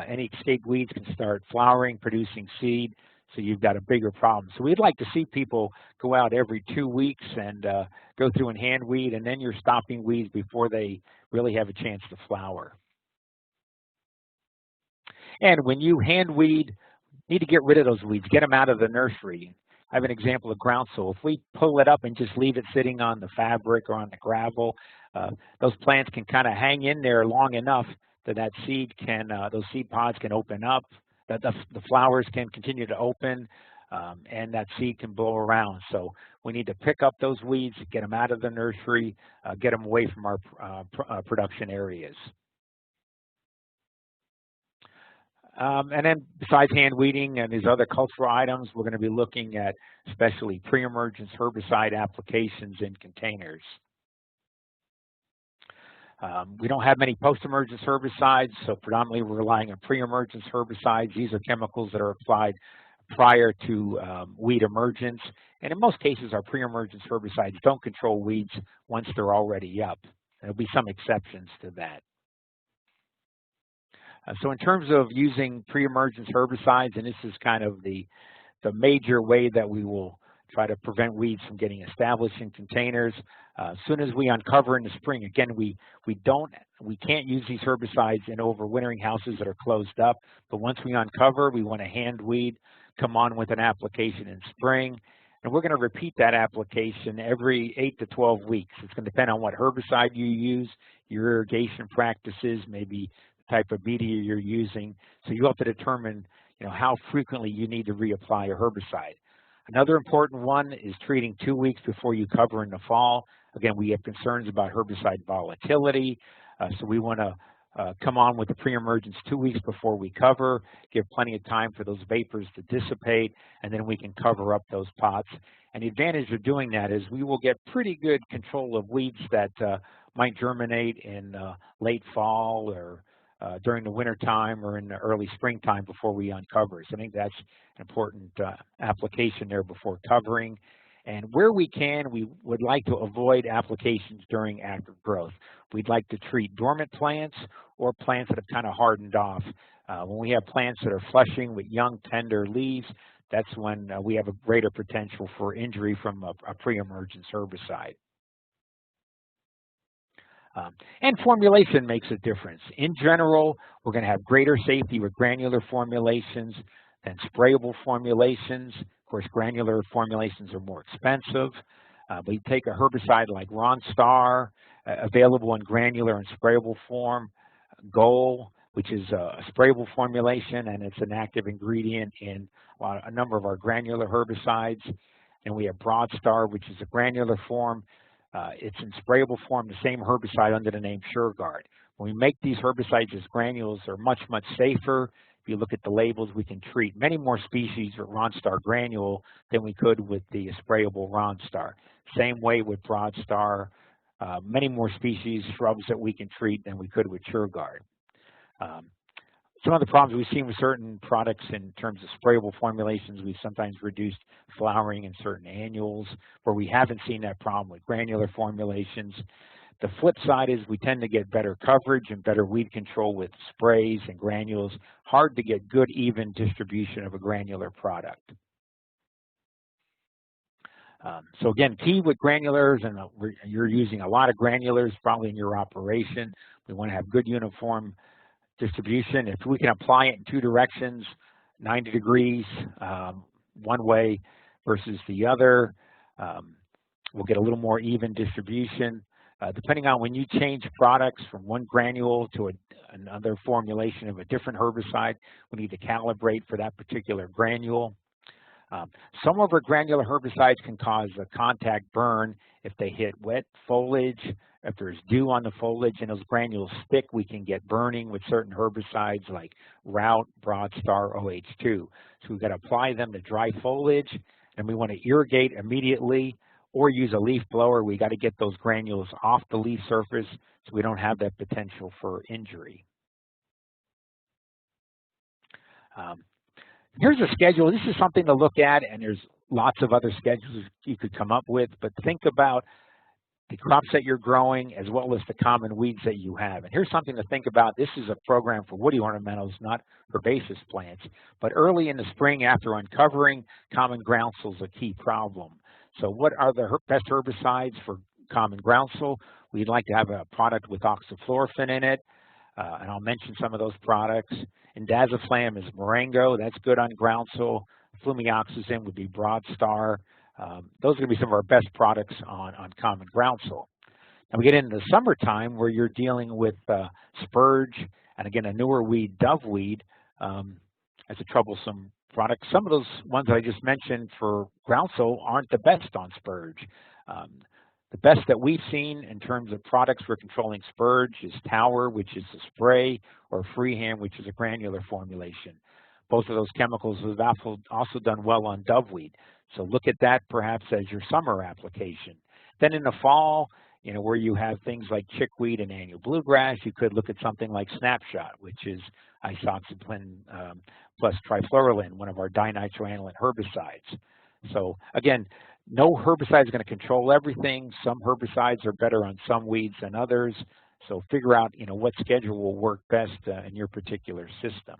Any escape weeds can start flowering, producing seed, so you've got a bigger problem. So we'd like to see people go out every 2 weeks and go through and hand weed, and then you're stopping weeds before they really have a chance to flower. And when you hand weed, you need to get rid of those weeds, get them out of the nursery. I have an example of groundsel. If we pull it up and just leave it sitting on the fabric or on the gravel, those plants can kind of hang in there long enough that seed can, those seed pods can open up, that the flowers can continue to open, and that seed can blow around. So we need to pick up those weeds, get them out of the nursery, get them away from our production areas. And then besides hand weeding and these other cultural items, we're going to be looking at especially pre-emergence herbicide applications in containers. We don't have many post-emergence herbicides, so predominantly we're relying on pre-emergence herbicides. These are chemicals that are applied prior to weed emergence. And in most cases, our pre-emergence herbicides don't control weeds once they're already up. There'll be some exceptions to that. So in terms of using pre-emergence herbicides, and this is kind of the major way that we will try to prevent weeds from getting established in containers. As soon as we uncover in the spring, again, we can't use these herbicides in overwintering houses that are closed up, but once we uncover, we want to hand weed, come on with an application in spring, and we're going to repeat that application every 8 to 12 weeks. It's going to depend on what herbicide you use, your irrigation practices, maybe the type of media you're using, so you have to determine how frequently you need to reapply a herbicide. Another important one is treating 2 weeks before you cover in the fall. Again, we have concerns about herbicide volatility, so we want to come on with the pre-emergence 2 weeks before we cover, give plenty of time for those vapors to dissipate, and then we can cover up those pots. And the advantage of doing that is we will get pretty good control of weeds that might germinate in late fall or during the winter time or in the early springtime before we uncover. So I think that's an important application there before covering. And where we can, we would like to avoid applications during active growth. We'd like to treat dormant plants or plants that have kind of hardened off. When we have plants that are flushing with young, tender leaves, that's when we have a greater potential for injury from a pre-emergence herbicide. And formulation makes a difference. In general, we're going to have greater safety with granular formulations than sprayable formulations. Of course, granular formulations are more expensive. But you take a herbicide like Ronstar, available in granular and sprayable form, Goal, which is a sprayable formulation, and it's an active ingredient in a number of our granular herbicides. And we have Broadstar, which is a granular form. It's in sprayable form, the same herbicide under the name SureGuard. When we make these herbicides as granules, they're much, much safer. If you look at the labels, we can treat many more species with Ronstar granule than we could with the sprayable Ronstar. Same way with Broadstar, many more species, shrubs that we can treat than we could with SureGuard. Some of the problems we've seen with certain products in terms of sprayable formulations, we've sometimes reduced flowering in certain annuals where we haven't seen that problem with granular formulations. The flip side is we tend to get better coverage and better weed control with sprays and granules. Hard to get good, even distribution of a granular product. So again, key with granulars, and you're using a lot of granulars probably in your operation. We want to have good uniform distribution. If we can apply it in 2 directions, 90 degrees one way versus the other, we'll get a little more even distribution. Depending on when you change products from one granule to another formulation of a different herbicide, we need to calibrate for that particular granule. Some of our granular herbicides can cause a contact burn if they hit wet foliage. If there's dew on the foliage and those granules stick, we can get burning with certain herbicides like Rout, Broadstar, OH2. So we've got to apply them to dry foliage, and we want to irrigate immediately or use a leaf blower. We got to get those granules off the leaf surface so we don't have that potential for injury. Here's a schedule. This is something to look at, and there's lots of other schedules you could come up with, but think about the crops that you're growing, as well as the common weeds that you have. And here's something to think about. This is a program for woody ornamentals, not herbaceous plants. But early in the spring, after uncovering, common groundsel is a key problem. So what are the best herbicides for common groundsel? We'd like to have a product with oxyfluorphan in it, and I'll mention some of those products. Indaziflam is Marengo, that's good on groundsel. Flumioxazin would be Broadstar. Those are going to be some of our best products on common groundsel. Now we get into the summertime where you're dealing with Spurge, and again a newer weed, doveweed, as a troublesome product. Some of those ones that I just mentioned for groundsel aren't the best on Spurge. The best that we've seen in terms of products for controlling Spurge is Tower, which is a spray, or Freehand, which is a granular formulation. Both of those chemicals have also done well on doveweed. So look at that perhaps as your summer application. Then in the fall, where you have things like chickweed and annual bluegrass, you could look at something like Snapshot, which is isoxaplin plus trifluralin, one of our dinitroanilin herbicides. So again, no herbicide is going to control everything. Some herbicides are better on some weeds than others. So figure out, what schedule will work best in your particular system.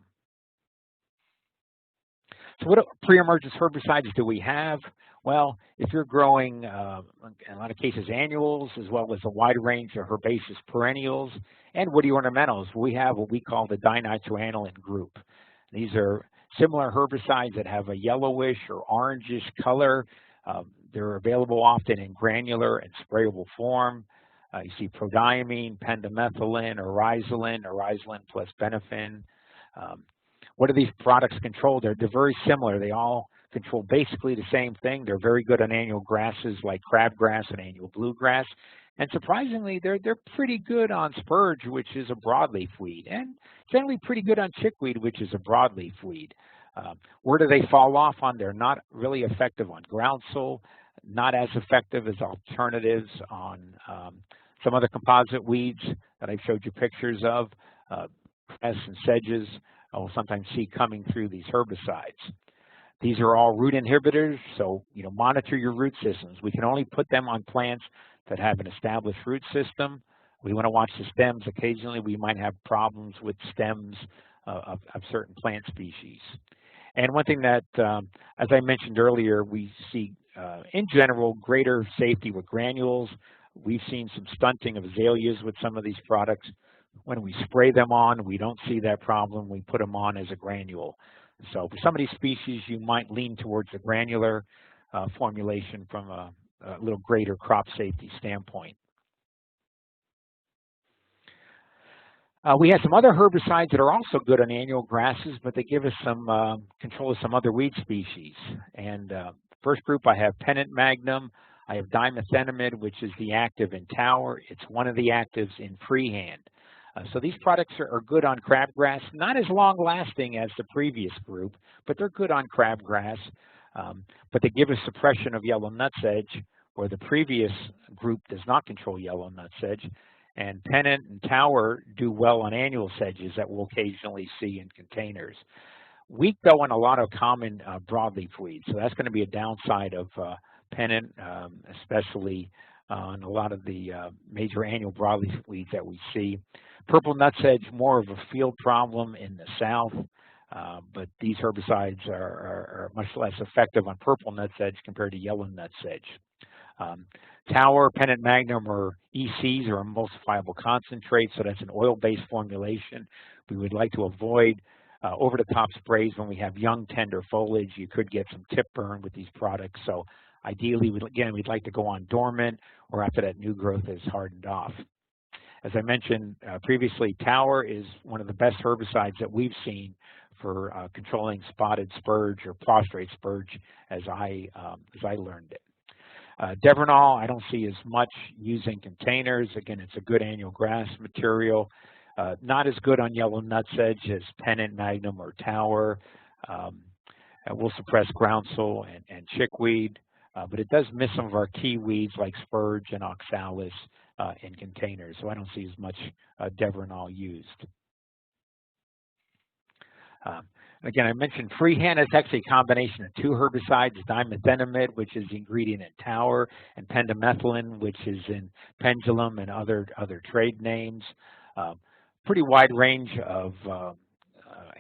So what pre-emergence herbicides do we have? Well, if you're growing, in a lot of cases, annuals, as well as a wide range of herbaceous perennials and woody ornamentals, we have what we call the dinitroanilin group. These are similar herbicides that have a yellowish or orangish color. They're available often in granular and sprayable form. You see prodiamine, pendimethalin, oryzalin plus benefin. What do these products control? They're very similar. They all control basically the same thing. They're very good on annual grasses like crabgrass and annual bluegrass. And surprisingly, they're pretty good on Spurge, which is a broadleaf weed, and generally pretty good on chickweed, which is a broadleaf weed. Where do they fall off on? They're not really effective on groundsel, not as effective as alternatives on some other composite weeds that I've showed you pictures of. Cress and sedges I'll sometimes see coming through these herbicides. These are all root inhibitors, so monitor your root systems. We can only put them on plants that have an established root system. We want to watch the stems. Occasionally we might have problems with stems of certain plant species. And one thing that, as I mentioned earlier, we see in general greater safety with granules. We've seen some stunting of azaleas with some of these products. When we spray them on, we don't see that problem. We put them on as a granule. So for some of these species, you might lean towards the granular formulation from a little greater crop safety standpoint. We have some other herbicides that are also good on annual grasses, but they give us some control of some other weed species. And first group, I have pennant magnum. I have dimethenamide, which is the active in Tower. It's one of the actives in Freehand. So these products are good on crabgrass, not as long-lasting as the previous group, but they're good on crabgrass. But they give us suppression of yellow nutsedge, where the previous group does not control yellow nutsedge. And pennant and Tower do well on annual sedges that we'll occasionally see in containers. Weak, though, on a lot of common broadleaf weeds, so that's going to be a downside of pennant, especially on a lot of the major annual broadleaf weeds that we see. Purple nutsedge, more of a field problem in the south, but these herbicides are much less effective on purple nutsedge compared to yellow nutsedge. Tower, pennant magnum, or ECs are emulsifiable concentrates, so that's an oil-based formulation. We would like to avoid over-the-top sprays when we have young, tender foliage. You could get some tip burn with these products, so ideally, we'd like to go on dormant or after that new growth has hardened off. As I mentioned previously, Tower is one of the best herbicides that we've seen for controlling spotted spurge or prostrate spurge as I learned it. Devernol, I don't see as much using containers. Again, it's a good annual grass material. Not as good on yellow nutsedge as pennant magnum or Tower. Will suppress groundsel and chickweed. But it does miss some of our key weeds like spurge and oxalis in containers, so I don't see as much Devernol used. Again, I mentioned freehand. It's actually a combination of two herbicides, dimethenamide, which is the ingredient in Tower, and pendimethalin, which is in Pendulum and other trade names. Pretty wide range of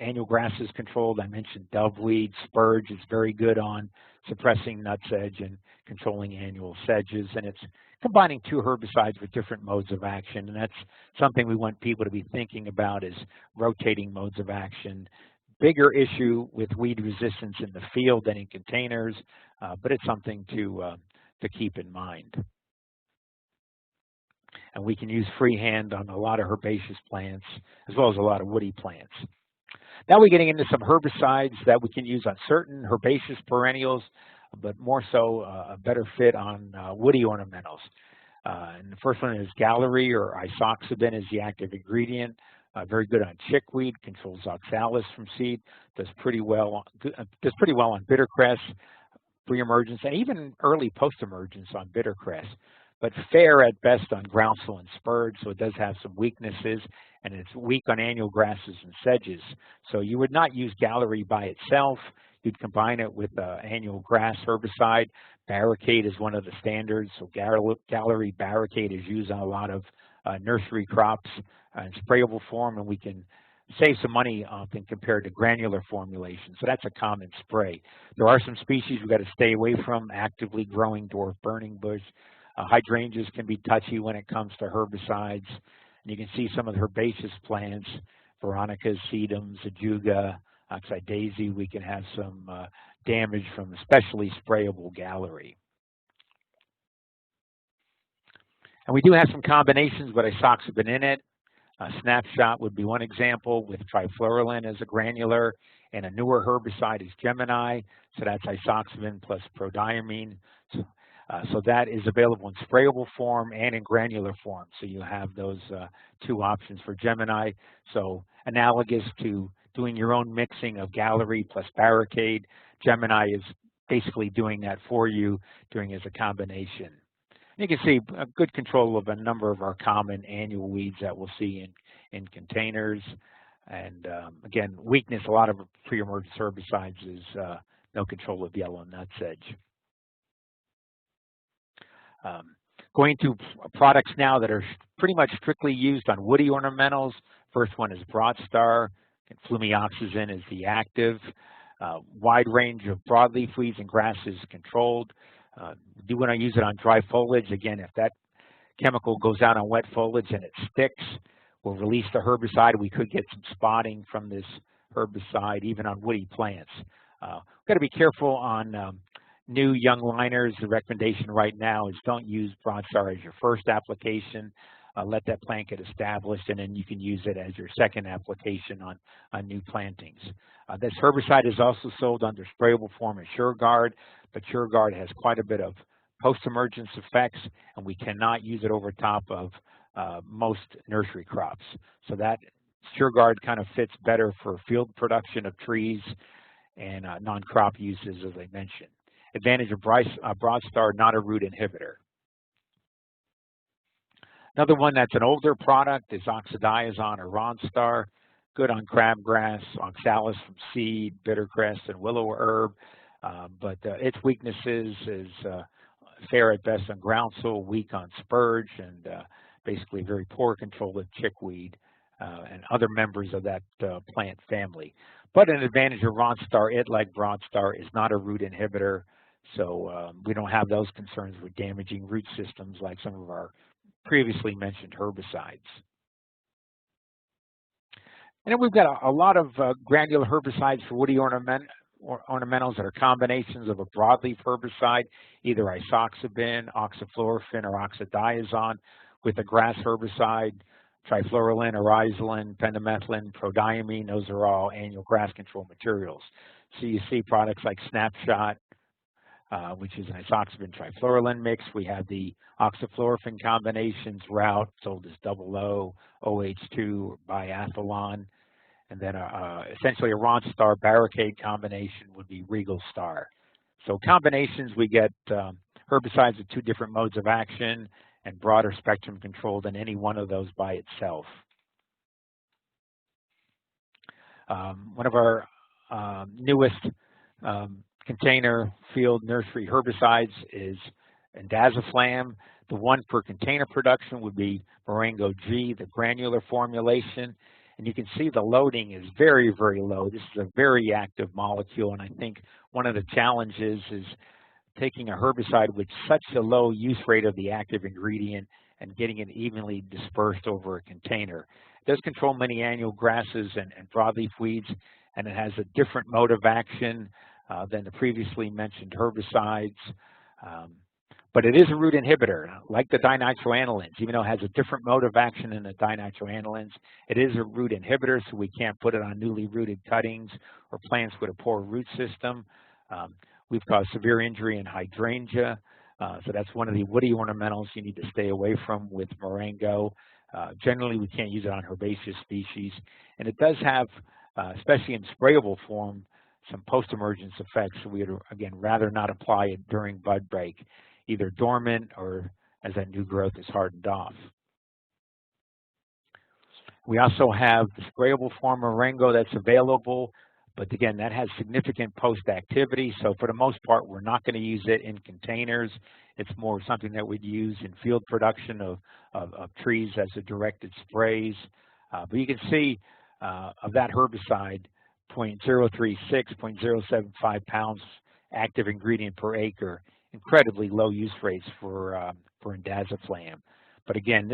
annual grasses controlled. I mentioned doveweed. Spurge is very good on suppressing nutsedge and controlling annual sedges, and it's combining two herbicides with different modes of action, and that's something we want people to be thinking about, is rotating modes of action. Bigger issue with weed resistance in the field than in containers, but it's something to keep in mind. And we can use freehand on a lot of herbaceous plants as well as a lot of woody plants. Now we're getting into some herbicides that we can use on certain herbaceous perennials, but more so a better fit on woody ornamentals. And the first one is Gallery, or isoxaben is the active ingredient. Very good on chickweed, controls oxalis from seed, does pretty well on bittercress, pre-emergence, and even early post-emergence on bittercress. But fair at best on groundsel and spurge, so it does have some weaknesses, and it's weak on annual grasses and sedges. So you would not use Gallery by itself. You'd combine it with annual grass herbicide. Barricade is one of the standards, so Gallery Barricade is used on a lot of nursery crops in sprayable form, and we can save some money often compared to granular formulation. So that's a common spray. There are some species we've got to stay away from: actively growing dwarf burning bush. Hydrangeas can be touchy when it comes to herbicides. And you can see some of the herbaceous plants, Veronicas, sedums, ajuga, oxeye daisy. We can have some damage from especially sprayable Gallery. And we do have some combinations with isoxaben in it. Snapshot would be one example, with trifluralin as a granular, and a newer herbicide is Gemini. So that's isoxaben plus prodiamine. So that is available in sprayable form and in granular form. So you have those two options for Gemini. So analogous to doing your own mixing of Gallery plus Barricade, Gemini is basically doing that for you, doing it as a combination. You can see a good control of a number of our common annual weeds that we'll see in containers. And again, weakness, a lot of pre-emergence herbicides is no control of yellow nutsedge. Going to products now that are pretty much strictly used on woody ornamentals. First one is Broadstar. Flumioxazin is the active. Wide range of broadleaf weeds and grasses controlled. We do want to use it on dry foliage. Again, if that chemical goes out on wet foliage and it sticks, we'll release the herbicide. We could get some spotting from this herbicide, even on woody plants. We've got to be careful on new young liners. The recommendation right now is don't use Broadstar as your first application. Let that plant get established, and then you can use it as your second application on new plantings. This herbicide is also sold under sprayable form as SureGuard, but SureGuard has quite a bit of post-emergence effects, and we cannot use it over top of most nursery crops. So that SureGuard kind of fits better for field production of trees and non-crop uses, as I mentioned. Advantage of Broadstar, not a root inhibitor. Another one that's an older product is oxadiazone or Ronstar, good on crabgrass, oxalis from seed, bittercress, and willow herb. But its weaknesses is fair at best on groundsel, weak on spurge, and basically very poor control of chickweed and other members of that plant family. But an advantage of Ronstar, it, like Broadstar, is not a root inhibitor, so we don't have those concerns with damaging root systems like some of our previously mentioned herbicides. And then we've got a lot of granular herbicides for woody ornamentals that are combinations of a broadleaf herbicide, either isoxaben, oxaflorphine, or oxadiazone, with a grass herbicide, trifluralin, oryzalin, pendimethalin, prodiamine. Those are all annual grass control materials. So you see products like Snapshot, which is an isoxaben trifluralin mix. We have the oxaflorphine combinations, Route, sold as OO, OH2, or biathlon. And then essentially a Ronstar Barricade combination would be Regal Star. So combinations, we get herbicides with two different modes of action and broader spectrum control than any one of those by itself. One of our newest container field nursery herbicides is indaziflam. The one for container production would be Marengo G, the granular formulation. And you can see the loading is very, very low. This is a very active molecule, and I think one of the challenges is taking a herbicide with such a low use rate of the active ingredient and getting it evenly dispersed over a container. It does control many annual grasses and broadleaf weeds, and it has a different mode of action than the previously mentioned herbicides. But it is a root inhibitor, like the dinitroanilins. Even though it has a different mode of action than the dinitroanilins, it is a root inhibitor, so we can't put it on newly rooted cuttings or plants with a poor root system. We've caused severe injury in hydrangea, so that's one of the woody ornamentals you need to stay away from with Marengo. Generally, we can't use it on herbaceous species, and it does have, especially in sprayable form, some post-emergence effects, so we would, again, rather not apply it during bud break, either dormant or as that new growth is hardened off. We also have the sprayable form Marengo that's available, but again, that has significant post-activity, so for the most part, we're not going to use it in containers. It's more something that we'd use in field production of trees as a directed sprays. But you can see of that herbicide, 0.036, 0.075 pounds active ingredient per acre. Incredibly low use rates for indaziflam. But again,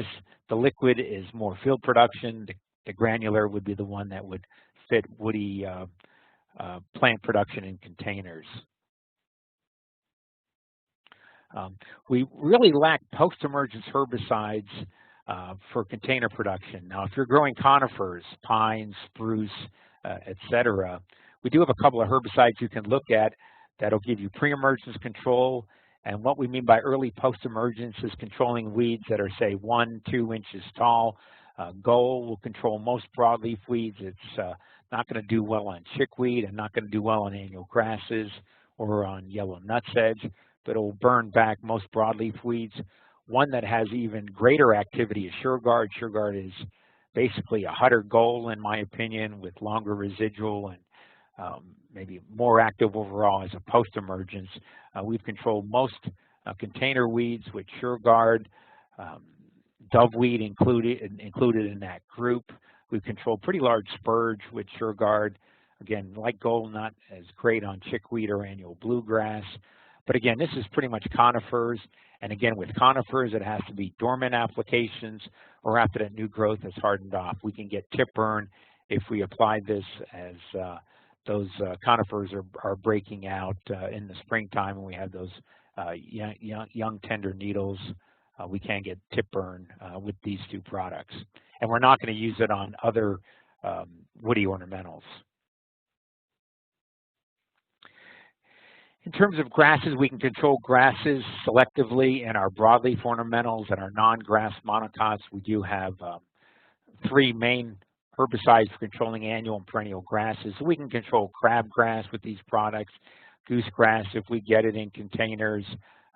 the liquid is more field production. The granular would be the one that would fit woody plant production in containers. We really lack post-emergence herbicides for container production. Now, if you're growing conifers, pine, spruce, etc., we do have a couple of herbicides you can look at that'll give you pre-emergence control. And what we mean by early post-emergence is controlling weeds that are, say, 1-2 inches tall. Goal will control most broadleaf weeds. It's not going to do well on chickweed and not going to do well on annual grasses or on yellow nutsedge, but it will burn back most broadleaf weeds. One that has even greater activity is SureGuard. SureGuard is basically a Hutter Goal, in my opinion, with longer residual and maybe more active overall as a post-emergence. We've controlled most container weeds with SureGuard, doveweed included in that group. We've controlled pretty large spurge with SureGuard. Again, like Gold, not as great on chickweed or annual bluegrass. But again, this is pretty much conifers. And again, with conifers, it has to be dormant applications or after that new growth has hardened off. We can get tip burn if we apply this as those conifers are breaking out in the springtime and we have those young tender needles. We can get tip burn with these two products. And we're not going to use it on other woody ornamentals. In terms of grasses, we can control grasses selectively in our broadleaf ornamentals and our non-grass monocots. We do have 3 main herbicides for controlling annual and perennial grasses. So we can control crabgrass with these products, goosegrass if we get it in containers.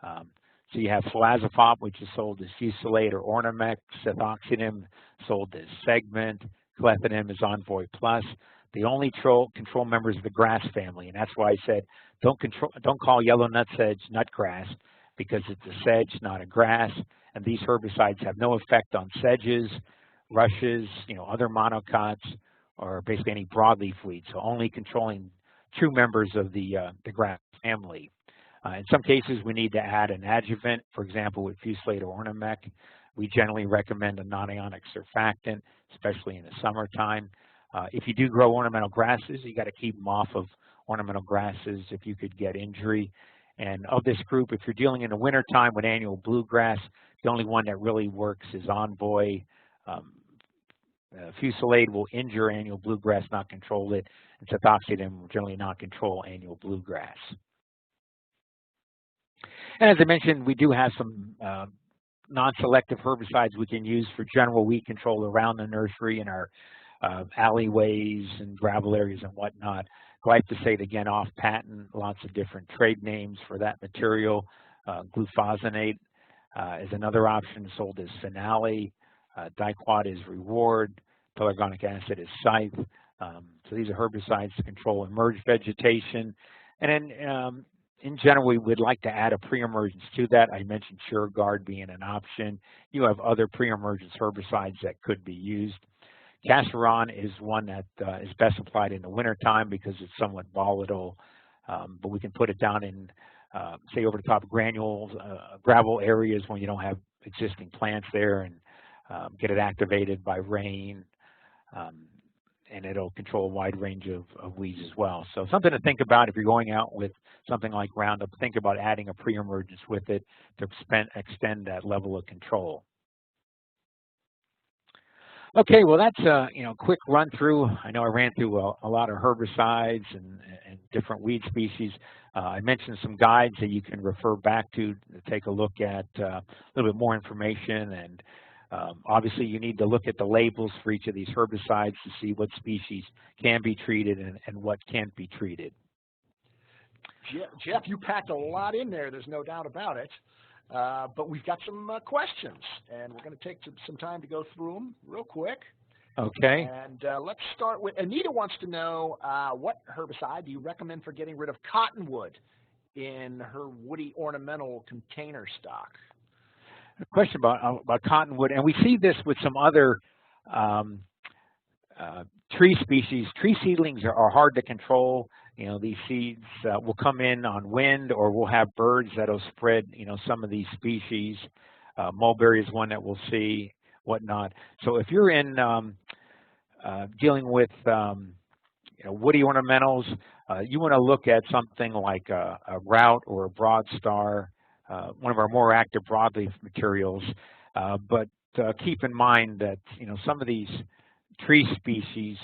So you have flazopop, which is sold as Fusilade or Ornamex, Sethoxydim sold as Segment, Clethodim is Envoy Plus. They only control members of the grass family, and that's why I said don't call yellow nutsedge nutgrass because it's a sedge, not a grass. And these herbicides have no effect on sedges, rushes, other monocots, or basically any broadleaf weeds. So only controlling true members of the grass family. In some cases, we need to add an adjuvant, for example, with Fusilade or Ornamex. We generally recommend a non-ionic surfactant, especially in the summertime. If you do grow ornamental grasses, you got to keep them off of ornamental grasses if you could get injury. And of this group, if you're dealing in the wintertime with annual bluegrass, the only one that really works is Envoy. Fusilade will injure annual bluegrass, not control it, and Sethoxydim will generally not control annual bluegrass. And as I mentioned, we do have some non-selective herbicides we can use for general weed control around the nursery in our alleyways and gravel areas and whatnot. Glyphosate, again, off patent, lots of different trade names for that material. Glufosinate is another option, sold as Finale. Diquat is Reward. Pelargonic acid is Scythe. So these are herbicides to control emerged vegetation. And then in general, we would like to add a pre-emergence to that. I mentioned SureGuard being an option. You have other pre-emergence herbicides that could be used. Caseron is one that is best applied in the wintertime because it's somewhat volatile, but we can put it down in, say, over the top of granules, gravel areas when you don't have existing plants there, and get it activated by rain, and it'll control a wide range of weeds as well. So something to think about if you're going out with something like Roundup. Think about adding a pre-emergence with it to extend that level of control. Okay, well that's a quick run through. I know I ran through a lot of herbicides and different weed species. I mentioned some guides that you can refer back to take a look at a little bit more information, and obviously you need to look at the labels for each of these herbicides to see what species can be treated and what can't be treated. Jeff, you packed a lot in there, there's no doubt about it. But we've got some questions, and we're going to take some time to go through them real quick. Okay. And let's start with, Anita wants to know, what herbicide do you recommend for getting rid of cottonwood in her woody ornamental container stock? A question about cottonwood, and we see this with some other tree species. Tree seedlings are hard to control. These seeds will come in on wind, or we'll have birds that'll spread, some of these species. Mulberry is one that we'll see, whatnot. So if you're in dealing with, woody ornamentals, you want to look at something like a route or a broadstar, one of our more active broadleaf materials. But keep in mind that, some of these tree species,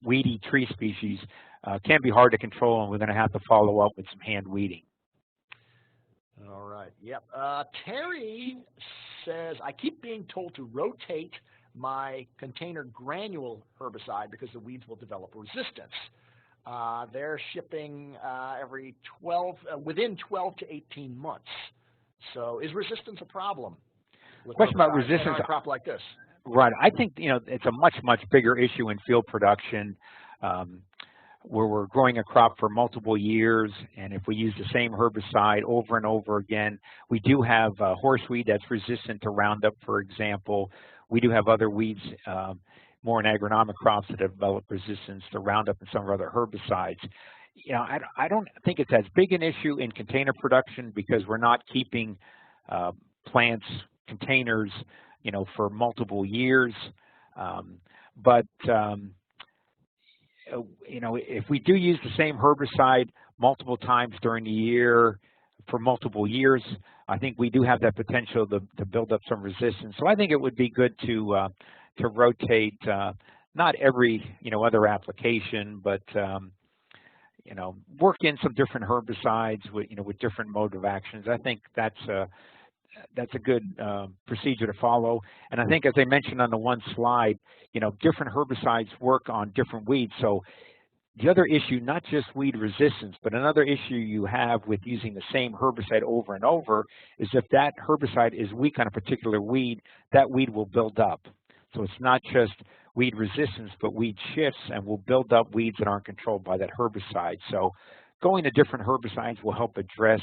weedy tree species, can be hard to control, and we're going to have to follow up with some hand weeding. All right. Yep. Terry says, I keep being told to rotate my container granule herbicide because the weeds will develop resistance. They're shipping within 12 to 18 months. So is resistance a problem? Question about resistance on a crop like this. Right. I think, it's a much, much bigger issue in field production, where we're growing a crop for multiple years, and if we use the same herbicide over and over again, we do have horseweed that's resistant to Roundup, for example. We do have other weeds, more in agronomic crops, that develop resistance to Roundup and some other herbicides. I don't think it's as big an issue in container production because we're not keeping plants, containers, for multiple years. If we do use the same herbicide multiple times during the year for multiple years, I think we do have that potential to build up some resistance. So I think it would be good to rotate, not every other application, but work in some different herbicides with different mode of actions. I think that's a good procedure to follow. And I think, as I mentioned on the one slide, different herbicides work on different weeds. So the other issue, not just weed resistance, but another issue you have with using the same herbicide over and over is if that herbicide is weak on a particular weed, that weed will build up. So it's not just weed resistance, but weed shifts, and will build up weeds that aren't controlled by that herbicide. So going to different herbicides will help address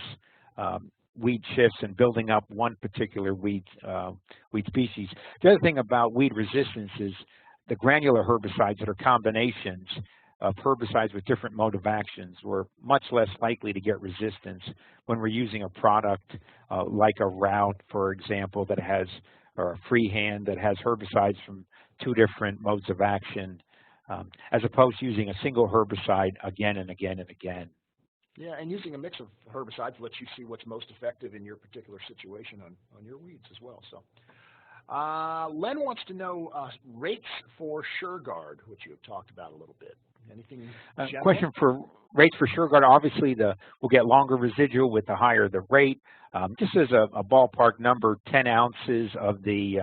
weed shifts and building up one particular weed species. The other thing about weed resistance is the granular herbicides that are combinations of herbicides with different mode of actions. We're much less likely to get resistance when we're using a product like a route, for example, that has, or a freehand that has herbicides from two different modes of action, as opposed to using a single herbicide again and again and again. Yeah, and using a mix of herbicides lets you see what's most effective in your particular situation on your weeds as well. So, Len wants to know rates for SureGuard, which you have talked about a little bit. Anything? Question for rates for SureGuard. Obviously, we'll get longer residual with the higher the rate. Just as a ballpark number, 10 ounces of the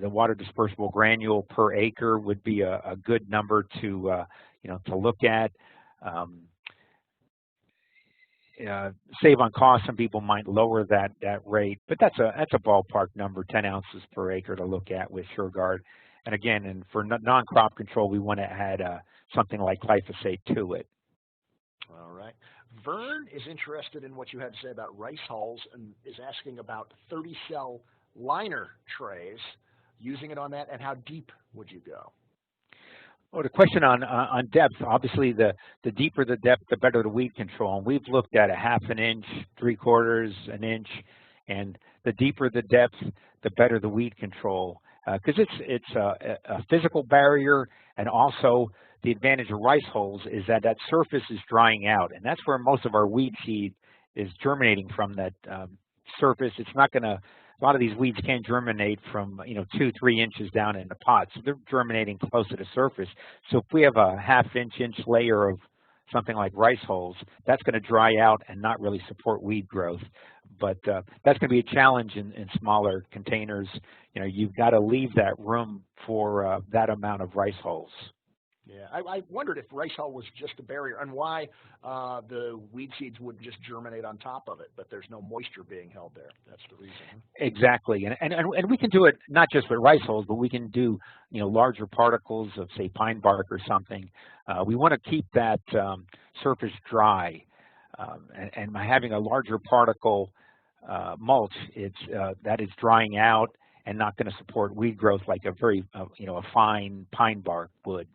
water dispersible granule per acre would be a good number to look at. Save on cost. Some people might lower that rate, but that's a ballpark number, 10 ounces per acre to look at with SureGuard. And again, for non-crop control, we want to add something like glyphosate to it. All right. Vern is interested in what you had to say about rice hulls and is asking about 30-cell liner trays, using it on that, and how deep would you go? Well, the question on depth, obviously the deeper the depth, the better the weed control. And we've looked at a 1/2 inch, 3/4 an inch, and the deeper the depth, the better the weed control. Because it's a physical barrier, and also the advantage of rice hulls is that that surface is drying out, and that's where most of our weed seed is germinating from, that surface. It's not going to, a lot of these weeds can't germinate from 2-3 inches down in the pot, so they're germinating close to the surface. So if we have a 1/2 inch layer of something like rice hulls, that's going to dry out and not really support weed growth. But that's going to be a challenge in smaller containers. You've got to leave that room for that amount of rice hulls. Yeah, I wondered if rice hull was just a barrier and why the weed seeds would just germinate on top of it, but there's no moisture being held there. That's the reason. Exactly, and we can do it not just with rice hulls, but we can do larger particles of, say, pine bark or something. We want to keep that surface dry, and by having a larger particle mulch, that is drying out and not going to support weed growth like a very a fine pine bark would.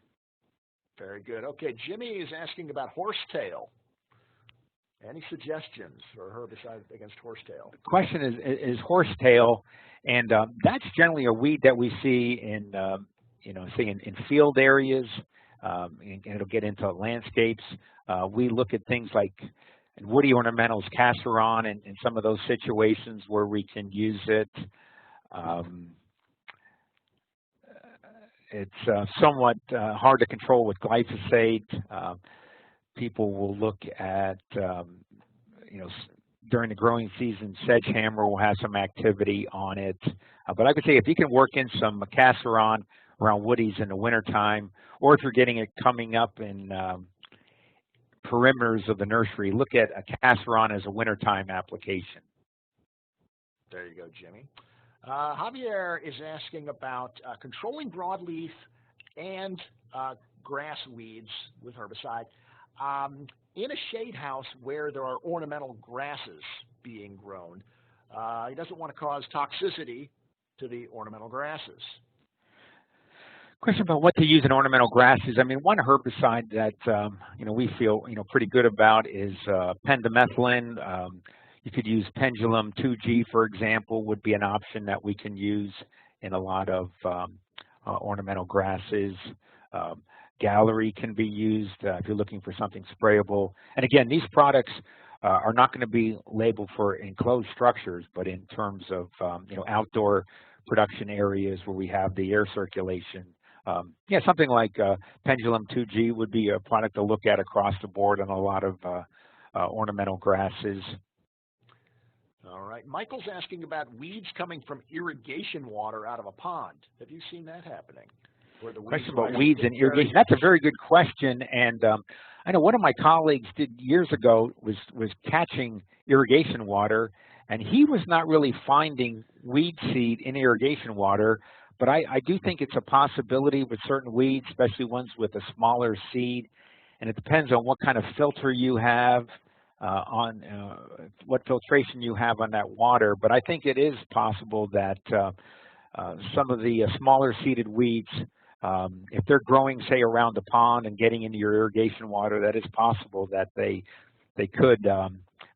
Very good. Okay, Jimmy is asking about horsetail. Any suggestions for herbicide against horsetail? The question is horsetail, and that's generally a weed that we see in, say in field areas, and it'll get into landscapes. We look at things like woody ornamentals, casseron, and in some of those situations where we can use it. It's somewhat hard to control with glyphosate. People will look at, during the growing season, sedge hammer will have some activity on it. But I would say if you can work in some casseron around woodies in the wintertime, or if you're getting it coming up in perimeters of the nursery, look at a casseron as a wintertime application. There you go, Jimmy. Javier is asking about controlling broadleaf and grass weeds with herbicide in a shade house where there are ornamental grasses being grown. He doesn't want to cause toxicity to the ornamental grasses. Question about what to use in ornamental grasses. I mean, one herbicide that we feel pretty good about is pendimethalin. You could use Pendulum 2G, for example, would be an option that we can use in a lot of ornamental grasses. Gallery can be used if you're looking for something sprayable. And again, these products are not going to be labeled for enclosed structures, but in terms of outdoor production areas where we have the air circulation. Yeah, something like Pendulum 2G would be a product to look at across the board on a lot of ornamental grasses. All right. Michael's asking about weeds coming from irrigation water out of a pond. Have you seen that happening? Question about weeds and irrigation. That's a very good question. And I know one of my colleagues did years ago was catching irrigation water, and he was not really finding weed seed in irrigation water. But I do think it's a possibility with certain weeds, especially ones with a smaller seed. And it depends on what kind of filter you have, on what filtration you have on that water. But I think it is possible that some of the smaller seeded weeds, if they're growing, say, around a pond and getting into your irrigation water, that is possible that they could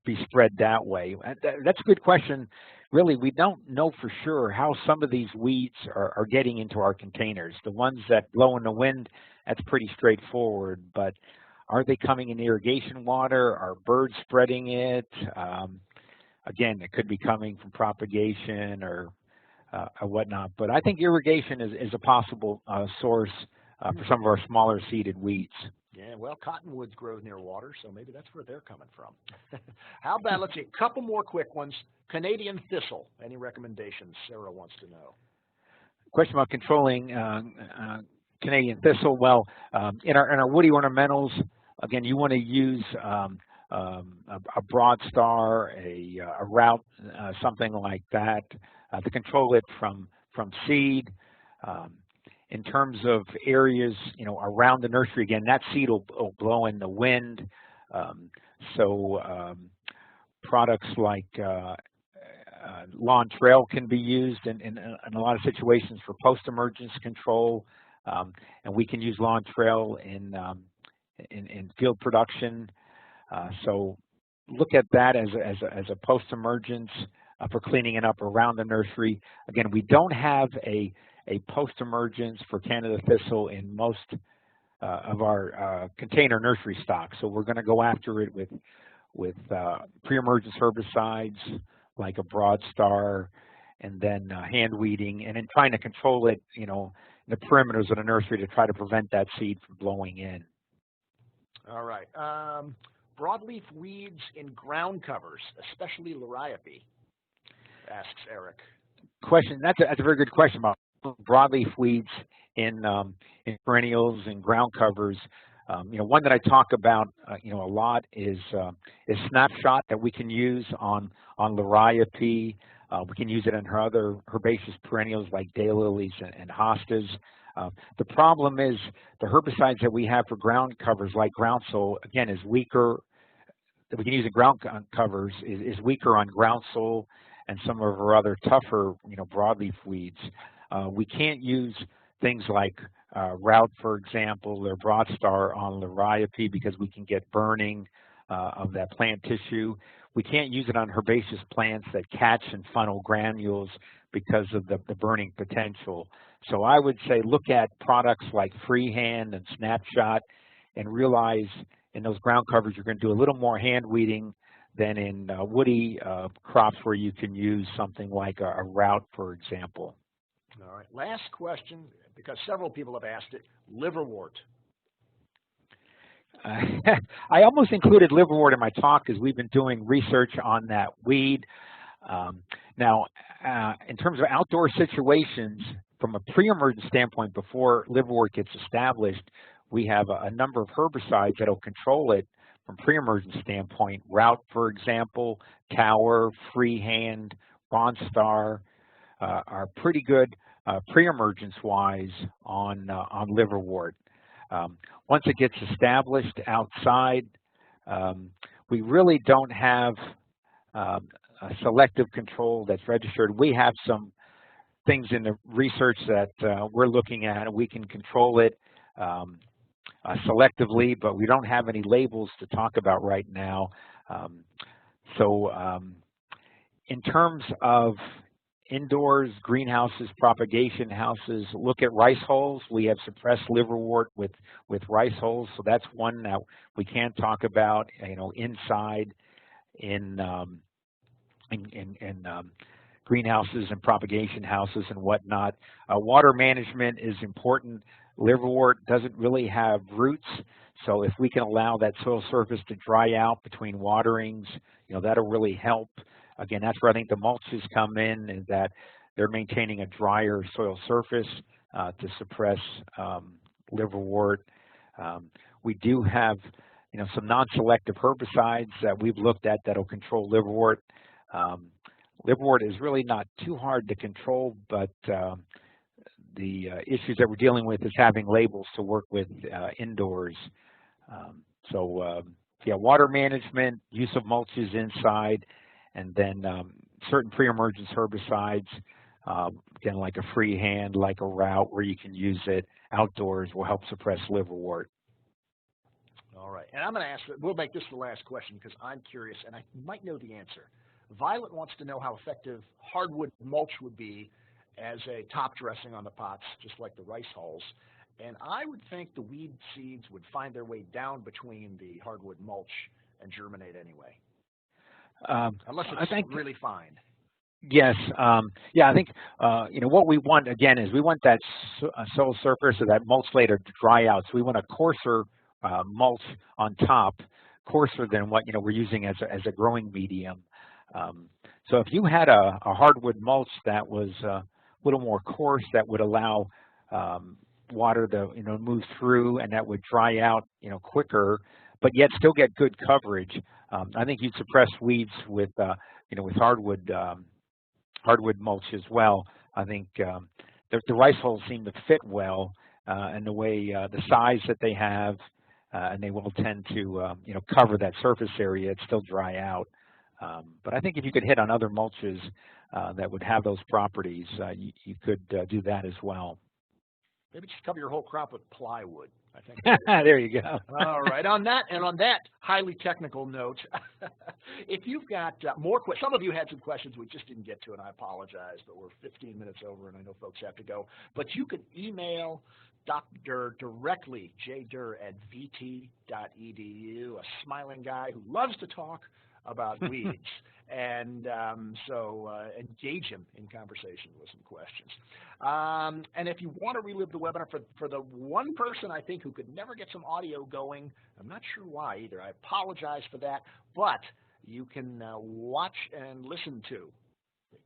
be spread that way. That's a good question. Really, we don't know for sure how some of these weeds are getting into our containers. The ones that blow in the wind, that's pretty straightforward. But are they coming in irrigation water? Are birds spreading it? Again, it could be coming from propagation or whatnot. But I think irrigation is a possible source for some of our smaller seeded weeds. Yeah, well, cottonwoods grow near water, so maybe that's where they're coming from. How about, let's see, a couple more quick ones. Canadian thistle. Any recommendations? Sarah wants to know. Question about controlling Canadian thistle. Well, in our woody ornamentals, again, you want to use a broad star, a route, something like that, to control it from seed. In terms of areas, around the nursery, again, that seed will blow in the wind. Products like lawn trail can be used in a lot of situations for post-emergence control, and we can use lawn trail in field production. So look at that as a post-emergence for cleaning it up around the nursery. Again, we don't have a post-emergence for Canada thistle in most of our container nursery stock, so we're going to go after it with pre-emergence herbicides like a broad star, and then hand weeding, and then trying to control it, in the perimeters of the nursery to try to prevent that seed from blowing in. All right. Broadleaf weeds in ground covers, especially liriope, asks Eric. That's a very good question about broadleaf weeds in perennials and ground covers. One that I talk about, a lot is Snapshot that we can use on liriope. We can use it in other herbaceous perennials like daylilies and hostas. The problem is the herbicides that we have for ground covers, like groundsel, again, is weaker. That we can use in ground covers is weaker on groundsel and some of our other tougher, broadleaf weeds. We can't use things like route, for example, or broadstar on liriope because we can get burning of that plant tissue. We can't use it on herbaceous plants that catch and funnel granules because of the burning potential. So I would say look at products like Freehand and Snapshot and realize in those ground covers you're going to do a little more hand weeding than in woody crops where you can use something like a route, for example. All right. Last question, because several people have asked it, liverwort. I almost included liverwort in my talk because we've been doing research on that weed. Now, in terms of outdoor situations, from a pre-emergent standpoint, before liverwort gets established, we have a number of herbicides that will control it from pre-emergent standpoint. Route, for example, Tower, Freehand, Ronstar are pretty good pre-emergence-wise on liverwort. Once it gets established outside, we really don't have a selective control that's registered. We have some things in the research that we're looking at, and we can control it selectively, but we don't have any labels to talk about right now. In terms of indoors, greenhouses, propagation houses, look at rice hulls. We have suppressed liverwort with rice hulls, so that's one that we can talk about. Inside in greenhouses and propagation houses and whatnot. Water management is important. Liverwort doesn't really have roots, so if we can allow that soil surface to dry out between waterings, that'll really help. Again, that's where I think the mulches come in, is that they're maintaining a drier soil surface to suppress liverwort. We do have, some non-selective herbicides that we've looked at that'll control liverwort. Liverwort is really not too hard to control, but the issues that we're dealing with is having labels to work with indoors. Water management, use of mulches inside, and then certain pre-emergence herbicides, again, like a Freehand, like a route where you can use it outdoors, will help suppress liverwort. All right, and I'm going to ask, we'll make this the last question because I'm curious, and I might know the answer. Violet wants to know how effective hardwood mulch would be as a top dressing on the pots, just like the rice hulls. And I would think the weed seeds would find their way down between the hardwood mulch and germinate anyway. Unless it's really fine. Yes. I think, what we want, again, is we want that soil surface or that mulch layer to dry out. So we want a coarser mulch on top, coarser than what, we're using as a growing medium. So if you had a hardwood mulch that was a little more coarse, that would allow water to, move through, and that would dry out, quicker, but yet still get good coverage. I think you'd suppress weeds with hardwood mulch as well. I think the rice hulls seem to fit well, and the way the size that they have, and they will tend to cover that surface area and still dry out. But I think if you could hit on other mulches that would have those properties, you could do that as well. Maybe just cover your whole crop with plywood, I think. There you go. All right. On that highly technical note, if you've got more questions, some of you had some questions we just didn't get to, and I apologize, but we're 15 minutes over, and I know folks have to go. But you can email Dr. Derr directly, jderr@vt.edu, a smiling guy who loves to talk about weeds. And so engage him in conversation with some questions. And if you want to relive the webinar, for the one person I think who could never get some audio going, I'm not sure why either. I apologize for that, but you can watch and listen to.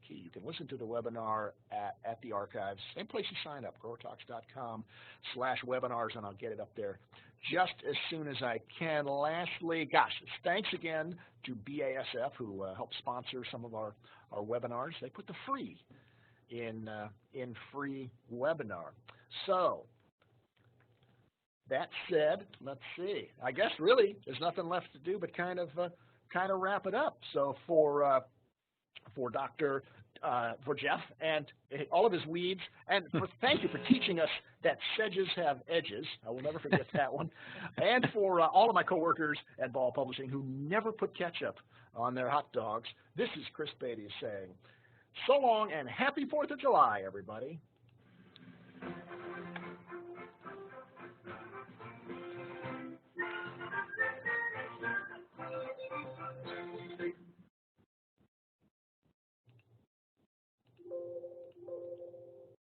You can listen to the webinar at the archives. Same place you sign up, growertalks.com/webinars, and I'll get it up there just as soon as I can. Lastly, gosh, thanks again to BASF, who helped sponsor some of our webinars. They put the free in free webinar. So that said, let's see. I guess really there's nothing left to do but kind of wrap it up. So for Jeff and all of his weeds, and thank you for teaching us that sedges have edges. I will never forget that one. And for all of my coworkers at Ball Publishing who never put ketchup on their hot dogs, this is Chris Beytes saying, so long and happy 4th of July, everybody.